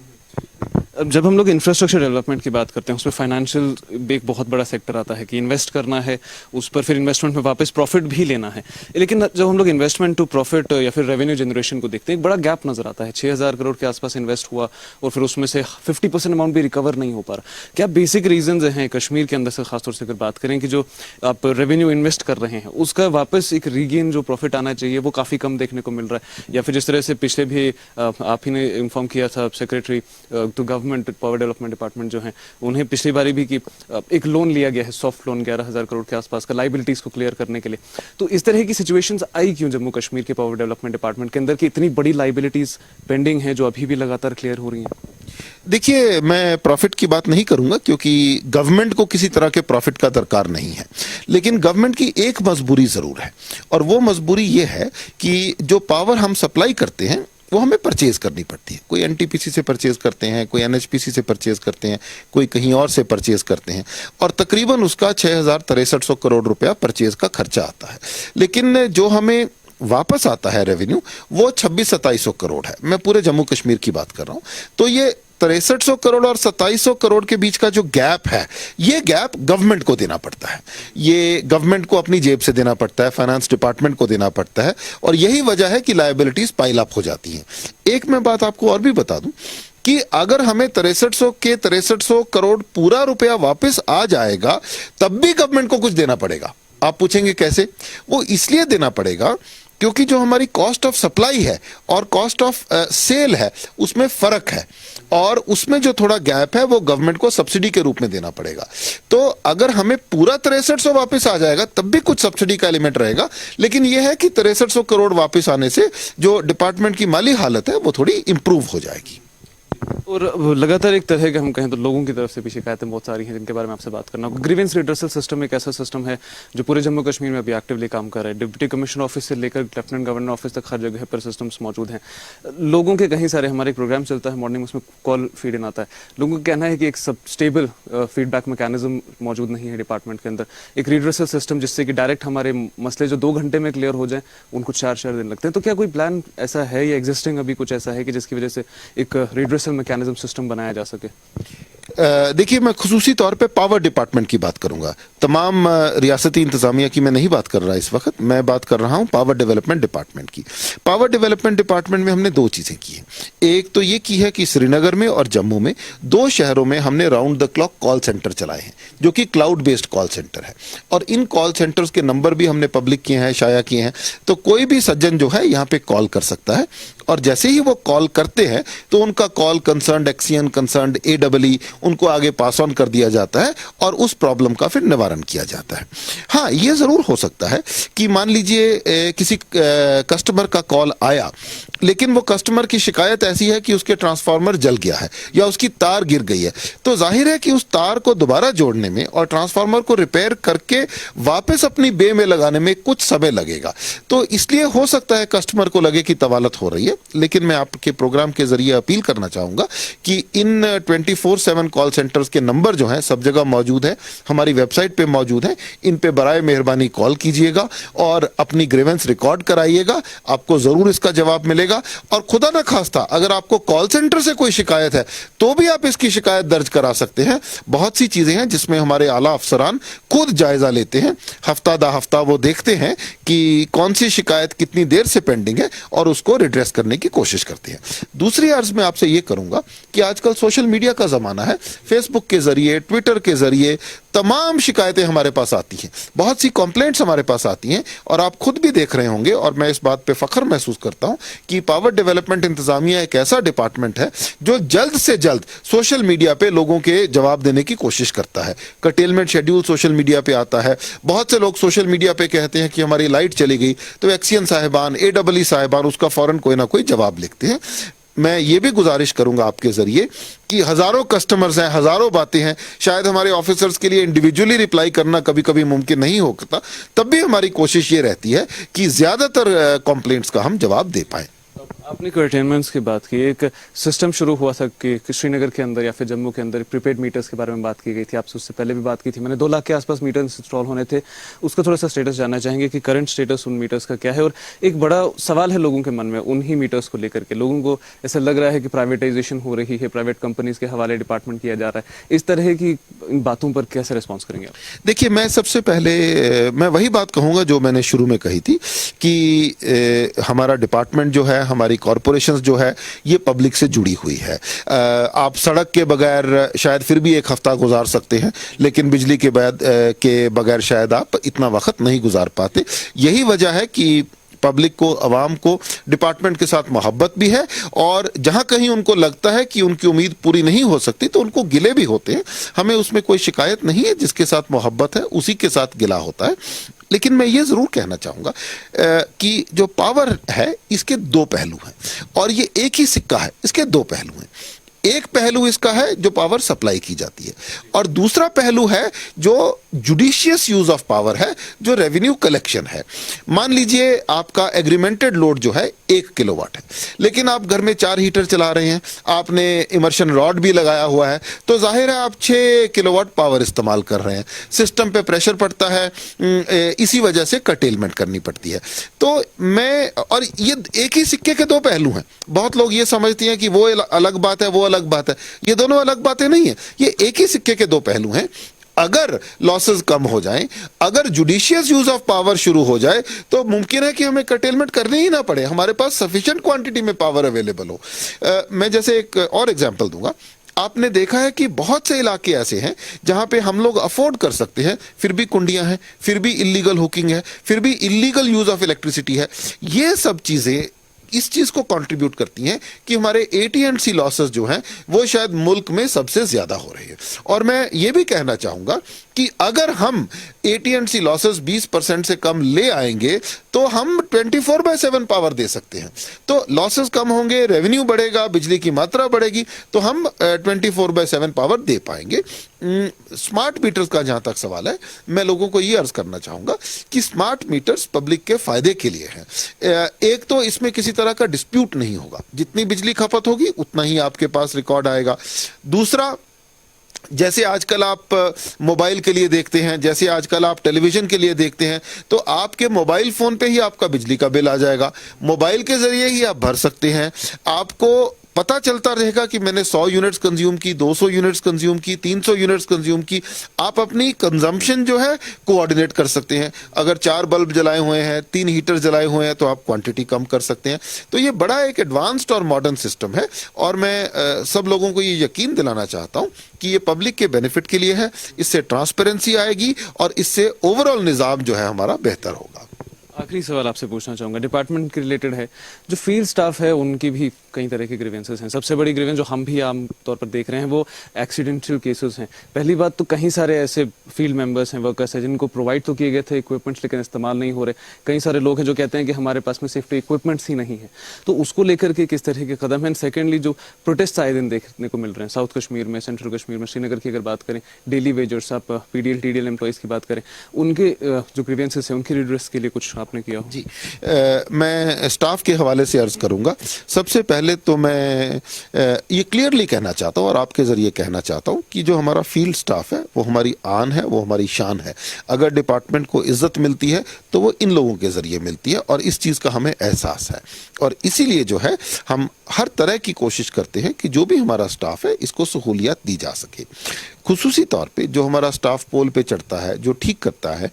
Speaker 13: जब हम लोग इंफ्रास्ट्रक्चर डेवलपमेंट की बात करते हैं उसमें फाइनेंशियल एक बहुत बड़ा सेक्टर आता है कि इन्वेस्ट करना है, उस पर फिर इन्वेस्टमेंट में वापस प्रॉफिट भी लेना है। लेकिन जब हम लोग इन्वेस्टमेंट टू प्रॉफिट या फिर रेवेन्यू जनरेशन को देखते हैं, एक बड़ा गैप नजर आता है। 6000 करोड़ के आसपास इन्वेस्ट हुआ और फिर उसमें से 50% अमाउंट भी रिकवर नहीं हो पा रहा। क्या बेसिक रीजन हैं कश्मीर के अंदर से, खासतौर से अगर बात करें कि जो आप रेवेन्यू इन्वेस्ट कर रहे हैं उसका वापस एक रीगेन जो प्रॉफिट आना चाहिए वो काफ़ी कम देखने को मिल रहा है, या फिर जिस तरह से पिछले भी आप ही ने इन्फॉर्म किया था secretary to government power development department जो है, उन्हें पिछली बारी भी कि एक लोन लिया गया है, सॉफ्ट लोन 11,000 करोड़ के आसपास का, लाइबिलिटीज को क्लियर करने के लिए। तो इस तरह की सिचुएशंस आई क्यों जम्मू कश्मीर के पावर डेवलपमेंट डिपार्टमेंट के अंदर कि इतनी बड़ी लाइबिलिटीज पेंडिंग है जो अभी भी लगातार क्लियर हो रही हैं?
Speaker 14: देखिए, मैं प्रॉफिट की बात नहीं करूंगा क्योंकि गवर्नमेंट को किसी तरह के प्रॉफिट का दरकार नहीं है, लेकिन गवर्नमेंट की एक मजबूरी जरूर है, और वो मजबूरी ये है कि जो पावर हम सप्लाई करते हैं वो हमें परचेज करनी पड़ती है। कोई एनटीपीसी से परचेज करते हैं, कोई एनएचपीसी से परचेज करते हैं, कोई कहीं और से परचेज करते हैं, और तकरीबन उसका 6,6300 करोड़ रुपया परचेज का खर्चा आता है। लेकिन जो हमें वापस आता है रेवेन्यू वो 26-2700 करोड़ है। मैं पूरे जम्मू कश्मीर की बात कर रहा हूं। तो ये 6300 करोड़ और 2700 करोड़ के बीच का जो गैप है, ये गैप गवर्नमेंट को देना पड़ता है। ये गवर्नमेंट को अपनी जेब से देना पड़ता है, फाइनेंस डिपार्टमेंट को देना पड़ता है, और यही वजह है कि लायबिलिटीज पाइल अप हो जाती हैं। एक मैं बात आपको और भी बता दूं कि अगर हमें 6300 करोड़ पूरा रुपया वापस आ जाएगा तब भी गवर्नमेंट को कुछ देना पड़ेगा। आप पूछेंगे कैसे? वो इसलिए देना पड़ेगा क्योंकि जो हमारी कॉस्ट ऑफ सप्लाई है और कॉस्ट ऑफ सेल है उसमें फर्क है, और उसमें जो थोड़ा गैप है वो गवर्नमेंट को सब्सिडी के रूप में देना पड़ेगा। तो अगर हमें पूरा 6300 वापस आ जाएगा तब भी कुछ सब्सिडी का एलिमेंट रहेगा, लेकिन यह है कि 6300 करोड़ वापस आने से जो डिपार्टमेंट की माली हालत है वो थोड़ी इंप्रूव हो जाएगी।
Speaker 13: और लगातार एक तरह के हम कहें तो लोगों की तरफ से भी शिकायतें बहुत सारी हैं जिनके बारे में आपसे बात करना। ग्रीवेंस रिड्रेसल सिस्टम एक ऐसा सिस्टम है जो पूरे जम्मू कश्मीर में अभी एक्टिवली काम कर रहा है। डिप्टी कमिश्नर ऑफिस से लेकर लेफ्टिनेंट गवर्नर ऑफिस तक हर जगह पर सिस्टम्स मौजूद हैं। लोगों के कहीं सारे, हमारे एक प्रोग्राम चलता है मॉर्निंग, उसमें कॉल फीड इन आता है। लोगों का कहना है कि एक सब स्टेबल फीडबैक मैकेनिज्म मौजूद नहीं है डिपार्टमेंट के अंदर, एक रिड्रेसल सिस्टम जिससे कि डायरेक्ट हमारे मसले जो 2 घंटे में क्लियर हो जाए उनको 4 दिन लगते हैं। तो क्या कोई प्लान ऐसा है या एग्जिस्टिंग अभी कुछ ऐसा है कि जिसकी वजह से एक रिड्रेसल यूनिवर्सल मैकेनिज्म सिस्टम बनाया जा सके?
Speaker 14: देखिए, मैं खुसूसी तौर पे पावर डिपार्टमेंट की बात करूंगा। तमाम रियासती इंतजामिया की मैं नहीं बात कर रहा इस वक्त, मैं बात कर रहा हूं पावर डेवलपमेंट डिपार्टमेंट की। पावर डेवलपमेंट डिपार्टमेंट में हमने दो चीज़ें की हैं। एक तो ये की है कि श्रीनगर में और जम्मू में, दो शहरों में हमने round the clock call centre चलाए हैं, जो कि क्लाउड बेस्ड कॉल सेंटर है। और इन कॉल सेंटर्स के नंबर भी हमने पब्लिक किए हैं, शाया किए हैं। तो कोई भी सज्जन जो है यहाँ पे कॉल कर सकता है, और जैसे ही वो कॉल करते हैं तो उनका call concerned XEN, concerned AEE उनको आगे पास ऑन कर दिया जाता है और उस प्रॉब्लम का फिर निवारण किया जाता है। हाँ, ये जरूर हो सकता है कि मान लीजिए किसी कस्टमर का कॉल आया, लेकिन वो कस्टमर की शिकायत ऐसी है कि उसके ट्रांसफार्मर जल गया है या उसकी तार गिर गई है, तो जाहिर है कि उस तार को दोबारा जोड़ने में और ट्रांसफार्मर को रिपेयर करके वापस अपनी बे में लगाने में कुछ समय लगेगा। तो इसलिए हो सकता है कस्टमर को लगे कि तवालत हो रही है, लेकिन मैं आपके प्रोग्राम के जरिए अपील करना चाहूंगा कि इन 24/7 कॉल सेंटर्स के नंबर जो हैं सब जगह मौजूद है, हमारी वेबसाइट पे मौजूद है। इन पे बराए मेहरबानी कॉल कीजिएगा और अपनी ग्रीवेंस रिकॉर्ड कराइएगा, आपको जरूर इसका जवाब मिलेगा। और खुदा न खास्ता अगर आपको कॉल सेंटर से कोई शिकायत है तो भी आप इसकी शिकायत दर्ज करा सकते हैं। बहुत सी चीजें हैं जिसमें हमारे आला अफसरान खुद जायजा लेते हैं, हफ्ता दा हफ्ता वो देखते हैं कि कौन सी शिकायत कितनी देर से पेंडिंग है और उसको रिड्रेस करने की कोशिश करते हैं। दूसरी अर्ज में आपसे ये करूंगा कि आजकल सोशल मीडिया का जमाना है, फेसबुक के जरिए, ट्विटर के जरिए तमाम शिकायतें हमारे पास आती हैं, बहुत सी कंप्लेंट्स हमारे पास आती हैं, और आप खुद भी देख रहे होंगे और मैं इस बात पे फख्र महसूस करता हूं कि पावर डेवलपमेंट इंतजामिया एक ऐसा डिपार्टमेंट है जो जल्द से जल्द सोशल मीडिया पे लोगों के जवाब देने की कोशिश करता है। कर्टेलमेंट शेड्यूल सोशल मीडिया पे आता है, बहुत से लोग सोशल मीडिया पे कहते हैं कि हमारी लाइट चली गई, तो एक्सीएन साहिबान, AEE साहिबान उसका फौरन कोई ना कोई जवाब लिखते हैं। मैं ये भी गुजारिश करूंगा आपके जरिए कि हजारों कस्टमर्स हैं, हजारों बातें हैं, शायद हमारे ऑफिसर्स के लिए इंडिविजुअली रिप्लाई करना कभी कभी मुमकिन नहीं होता, तब भी हमारी कोशिश ये रहती है कि ज्यादातर कंप्लेंट्स का हम जवाब दे पाएं।
Speaker 13: आपने कर्टेनमेंट्स की बात की, एक सिस्टम शुरू हुआ था कि श्रीनगर के अंदर या फिर जम्मू के अंदर प्रीपेड मीटर्स के बारे में बात की गई थी, आपसे उससे पहले भी बात की थी मैंने। 2 लाख के आसपास मीटर्स इंस्टॉल होने थे, उसका थोड़ा सा स्टेटस जानना चाहेंगे कि करंट स्टेटस उन मीटर्स का क्या है। और एक बड़ा सवाल है लोगों के मन में उन्हीं मीटर्स को लेकर के, लोगों को ऐसा लग रहा है कि प्राइवेटाइजेशन हो रही है, प्राइवेट कंपनीज के हवाले डिपार्टमेंट किया जा रहा है। इस तरह की इन बातों पर कैसे रिस्पॉन्स करेंगे आप?
Speaker 14: देखिए, मैं सबसे पहले मैं वही बात कहूंगा जो मैंने शुरू में कही थी कि हमारा डिपार्टमेंट जो है, हमारी कॉरपोरेशंस जो है, ये पब्लिक से जुड़ी हुई है। आप सड़क के बगैर शायद फिर भी एक हफ्ता गुजार सकते हैं, लेकिन बिजली के बगैर शायद आप इतना वक्त नहीं गुजार पाते। यही वजह है कि पब्लिक को, अवाम को डिपार्टमेंट के साथ मोहब्बत भी है, और जहां कहीं उनको लगता है कि उनकी उम्मीद पूरी नहीं हो सकती तो उनको गिले भी होते हैं। हमें उसमें कोई शिकायत नहीं है, जिसके साथ मोहब्बत है उसी के साथ गिला होता है। लेकिन मैं ये जरूर कहना चाहूंगा कि जो पावर है इसके 2 पहलू हैं, और ये एक ही सिक्का है, इसके 2 पहलू हैं। एक पहलू इसका है जो पावर सप्लाई की जाती है, और दूसरा पहलू है जो जुडिशियस यूज ऑफ पावर है, जो रेवेन्यू कलेक्शन है। मान लीजिए आपका एग्रीमेंटेड लोड जो है 1 किलोवाट है, लेकिन आप घर में 4 हीटर चला रहे हैं, आपने इमर्शन रॉड भी लगाया हुआ है, तो जाहिर है आप 6 किलोवाट पावर इस्तेमाल कर रहे हैं। सिस्टम पे प्रेशर पड़ता है, इसी वजह से कर्टेलमेंट करनी पड़ती है। तो और ये एक ही सिक्के के 2 पहलू हैं। बहुत लोग ये समझते हैं कि वो अलग बात है, वो अलग बात है। ये दोनों अलग बातें नहीं है, ये एक ही सिक्के के 2 पहलू हैं। अगर लॉसेस कम हो जाएं, अगर जुडिशियस यूज ऑफ पावर शुरू हो जाए, तो मुमकिन है कि हमें कर्टेलमेंट करने ही ना पड़े, हमारे पास सफिशिएंट क्वांटिटी में पावर अवेलेबल हो। मैं जैसे एक और एग्जांपल दूंगा। आपने देखा है कि बहुत से इलाके ऐसे हैं जहां पे हम लोग अफोर्ड कर सकते हैं, फिर भी कुंडियां हैं, फिर भी इलीगल हुकिंग है, फिर भी इलीगल यूज ऑफ इलेक्ट्रिसिटी है। ये सब चीजें इस चीज को कंट्रीब्यूट करती हैं कि हमारे AT&C लॉसेस जो हैं वो शायद मुल्क में सबसे ज्यादा हो रही है। और मैं ये भी कहना चाहूंगा कि अगर हम AT&C लॉसेस 20% से कम ले आएंगे तो हम 24/7 पावर दे सकते हैं। तो लॉसेस कम होंगे, रेवेन्यू बढ़ेगा, बिजली की मात्रा बढ़ेगी, तो हम 24/7 पावर दे पाएंगे। स्मार्ट मीटर्स का जहां तक सवाल है, मैं लोगों को ये अर्ज करना चाहूंगा कि स्मार्ट मीटर्स पब्लिक के फायदे के लिए हैं। एक तो इसमें किसी तरह का डिस्प्यूट नहीं होगा, जितनी बिजली खपत होगी उतना ही आपके पास रिकॉर्ड आएगा। दूसरा, जैसे आजकल आप मोबाइल के लिए देखते हैं, जैसे आजकल आप टेलीविजन के लिए देखते हैं, तो आपके मोबाइल फोन पे ही आपका बिजली का बिल आ जाएगा, मोबाइल के जरिए ही आप भर सकते हैं। आपको पता चलता रहेगा कि मैंने 100 यूनिट्स कंज्यूम की, 200 यूनिट्स कंज्यूम की, 300 यूनिट्स कंज्यूम की। आप अपनी कंजम्पशन जो है कोऑर्डिनेट कर सकते हैं। अगर 4 बल्ब जलाए हुए हैं, 3 हीटर जलाए हुए हैं, तो आप क्वांटिटी कम कर सकते हैं। तो ये बड़ा एक एडवांस्ड और मॉडर्न सिस्टम है, और मैं सब लोगों को ये यकीन दिलाना चाहता हूं कि ये पब्लिक के बेनिफिट के लिए है। इससे ट्रांसपेरेंसी आएगी और इससे ओवरऑल निज़ाम जो है हमारा बेहतर होगा।
Speaker 13: आखिरी सवाल आपसे पूछना चाहूंगा, डिपार्टमेंट के रिलेटेड है। जो फील्ड स्टाफ है उनकी भी कई तरह के ग्रीवेंसेस हैं। सबसे बड़ी ग्रीवेंस जो हम भी आम तौर पर देख रहे हैं वो एक्सीडेंटल केसेस हैं। पहली बात तो कई सारे ऐसे फील्ड मेंबर्स हैं, वर्कर्स हैं, जिनको प्रोवाइड तो किए गए थे इक्विपमेंट्स, लेकिन इस्तेमाल नहीं हो रहे। कई सारे लोग हैं जो कहते हैं कि हमारे पास में सेफ्टी इक्विपमेंट्स ही नहीं है। तो उसको लेकर के किस तरह के कदम हैं? सेकेंडली, जो प्रोटेस्ट आए दिन देखने को मिल रहे हैं साउथ कश्मीर में, सेंट्रल कश्मीर में, श्रीनगर की अगर बात करें, डेली वेजर्स, आप पीडीएल टीडीएल एम्प्लॉइज की बात करें, उनके जो ग्रीवेंसेस हैं उनकी रिड्रेस के लिए कुछ आपने किया हो?
Speaker 14: जी, मैं स्टाफ के हवाले से अर्ज करूंगा। सबसे पहले तो मैं ये क्लियरली कहना चाहता हूं और आपके जरिए कहना चाहता हूं कि जो हमारा फील्ड स्टाफ है वो हमारी आन है, वो हमारी शान है। अगर डिपार्टमेंट को इज्जत मिलती है तो वो इन लोगों के जरिए मिलती है, और इस चीज़ का हमें एहसास है। और इसीलिए जो है हम हर तरह की कोशिश करते हैं कि जो भी हमारा स्टाफ है इसको सहूलियत दी जा सके। खुसूसी तौर पे जो हमारा स्टाफ पोल पे चढ़ता है, जो ठीक करता है,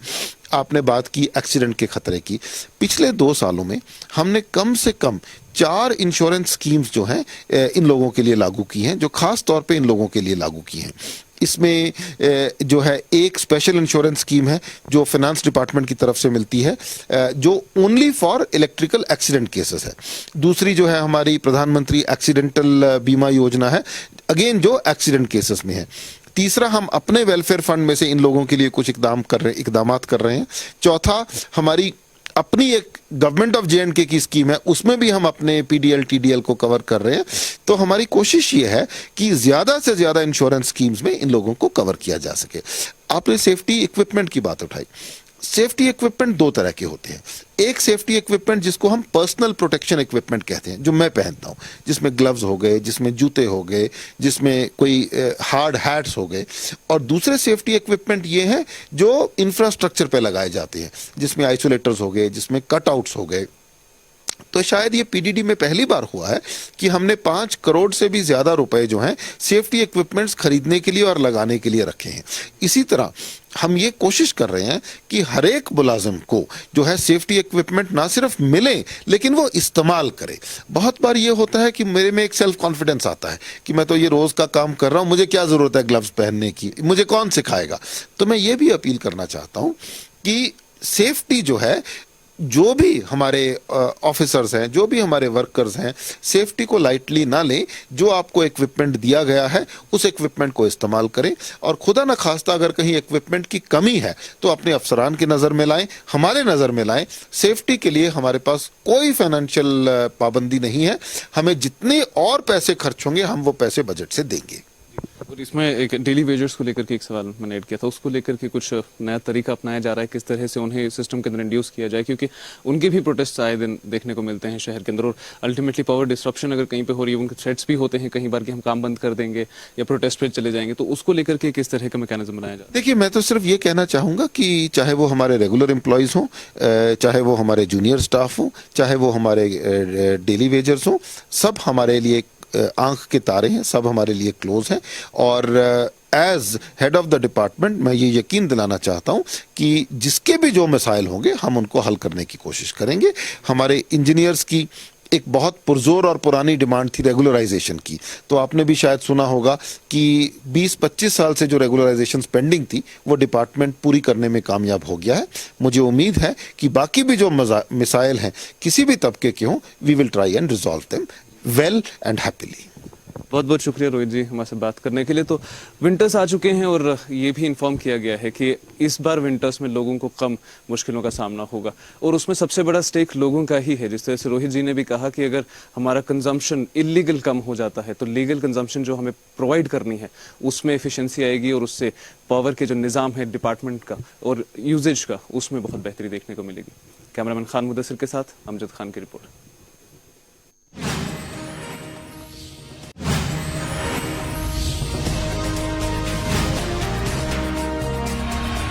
Speaker 14: आपने बात की एक्सीडेंट के खतरे की। पिछले 2 सालों में हमने कम से कम 4 इंश्योरेंस स्कीम्स जो हैं इन लोगों के लिए लागू की हैं, जो खास तौर पे इन लोगों के लिए लागू की हैं। इसमें जो है एक स्पेशल इंश्योरेंस स्कीम है जो फाइनेंस डिपार्टमेंट की तरफ से मिलती है, जो only for electrical accident cases है। दूसरी जो है हमारी प्रधानमंत्री एक्सीडेंटल बीमा योजना है, अगेन जो एक्सीडेंट केसेस में है। तीसरा, हम अपने वेलफेयर फंड में से इन लोगों के लिए कुछ इकदामात कर रहे हैं। चौथा, हमारी अपनी एक गवर्नमेंट ऑफ जे&के की स्कीम है, उसमें भी हम अपने पीडीएल टीडीएल को कवर कर रहे हैं। तो हमारी कोशिश ये है कि ज्यादा से ज्यादा इंश्योरेंस स्कीम्स में इन लोगों को कवर किया जा सके। आपने सेफ्टी इक्विपमेंट की बात उठाई। सेफ्टी इक्विपमेंट 2 तरह के होते हैं। एक सेफ्टी इक्विपमेंट जिसको हम पर्सनल प्रोटेक्शन इक्विपमेंट कहते हैं, जो मैं पहनता हूं, जिसमें ग्लव्स हो गए, जिसमें जूते हो गए, जिसमें कोई हार्ड हैट्स हो गए। और दूसरे सेफ्टी इक्विपमेंट ये हैं जो इंफ्रास्ट्रक्चर पे लगाए जाते हैं, जिसमें आइसोलेटर्स हो गए, जिसमें कटआउट्स हो गए। तो शायद ये पीडीडी में पहली बार हुआ है कि हमने 5 करोड़ से भी ज्यादा रुपए जो हैं सेफ्टी इक्विपमेंट्स खरीदने के लिए और लगाने के लिए रखे हैं। इसी तरह हम ये कोशिश कर रहे हैं कि हर एक मुलाजिम को जो है सेफ्टी इक्विपमेंट ना सिर्फ मिले लेकिन वो इस्तेमाल करे। बहुत बार ये होता है कि मेरे में एक सेल्फ कॉन्फिडेंस आता है कि मैं तो ये रोज का काम कर रहा हूं, मुझे क्या जरूरत है ग्लव्स पहनने की, मुझे कौन सिखाएगा। तो मैं ये भी अपील करना चाहता हूं कि सेफ्टी जो है, जो भी हमारे ऑफिसर्स हैं, जो भी हमारे वर्कर्स हैं, सेफ्टी को लाइटली ना लें। जो आपको इक्विपमेंट दिया गया है उस इक्विपमेंट को इस्तेमाल करें, और खुदा न खास्ता अगर कहीं इक्विपमेंट की कमी है तो अपने अफसरान की नज़र में लाएं, हमारे नज़र में लाएं। सेफ्टी के लिए हमारे पास कोई फाइनेंशियल पाबंदी नहीं है। हमें जितने और पैसे खर्च होंगे हम वो पैसे बजट से देंगे।
Speaker 13: और इसमें एक डेली वेजर्स को लेकर के एक सवाल मैंने ऐड किया था, उसको लेकर के कुछ नया तरीका अपनाया जा रहा है, किस तरह से उन्हें सिस्टम के अंदर इंड्यूस किया जाए, क्योंकि उनके भी प्रोटेस्ट आए दिन देखने को मिलते हैं शहर के अंदर। और अल्टीमेटली पावर डिस्ट्रप्शन अगर कहीं पे हो रही है, उनके थ्रेट्स भी होते हैं कई बार कि हम काम बंद कर देंगे या प्रोटेस्ट पे चले जाएंगे। तो उसको लेकर के किस तरह का मैकेनिज्म बनाया जाए?
Speaker 14: देखिए, मैं तो सिर्फ ये कहना चाहूंगा कि चाहे वो हमारे रेगुलर एम्प्लॉयज हों, चाहे वो हमारे जूनियर स्टाफ हों, चाहे वो हमारे डेली वेजर्स हों, सब हमारे लिए आंख के तारे हैं, सब हमारे लिए क्लोज हैं। और as head of the department मैं ये यकीन दिलाना चाहता हूं कि जिसके भी जो मसाइल होंगे हम उनको हल करने की कोशिश करेंगे। हमारे इंजीनियर्स की एक बहुत पुरजोर और पुरानी डिमांड थी रेगुलराइजेशन की। तो आपने भी शायद सुना होगा कि 20-25 साल से जो रेगुलराइजेशन पेंडिंग थी वो डिपार्टमेंट पूरी करने में कामयाब हो गया है। मुझे उम्मीद है कि बाकी भी जो मिसाइल हैं किसी भी तबके के हों, we will try and resolve them well and happily.
Speaker 13: बहुत बहुत शुक्रिया रोहित जी हमारे से बात करने के लिए। तो विंटर्स आ चुके हैं और ये भी इन्फॉर्म किया गया है कि इस बार विंटर्स में लोगों को कम मुश्किलों का सामना होगा, और उसमें सबसे बड़ा स्टेक लोगों का ही है। जिस तरह से रोहित जी ने भी कहा कि अगर हमारा कंजम्पशन इलीगल कम हो जाता है तो लीगल कंजम्पशन जो हमें प्रोवाइड करनी है उसमें एफिशिएंसी आएगी, और उससे पावर के जो निज़ाम है डिपार्टमेंट का और यूजेज का, उसमें बहुत बेहतरी देखने को मिलेगी। कैमरामैन खान मुदस्सिर के साथ अमजद खान की रिपोर्ट।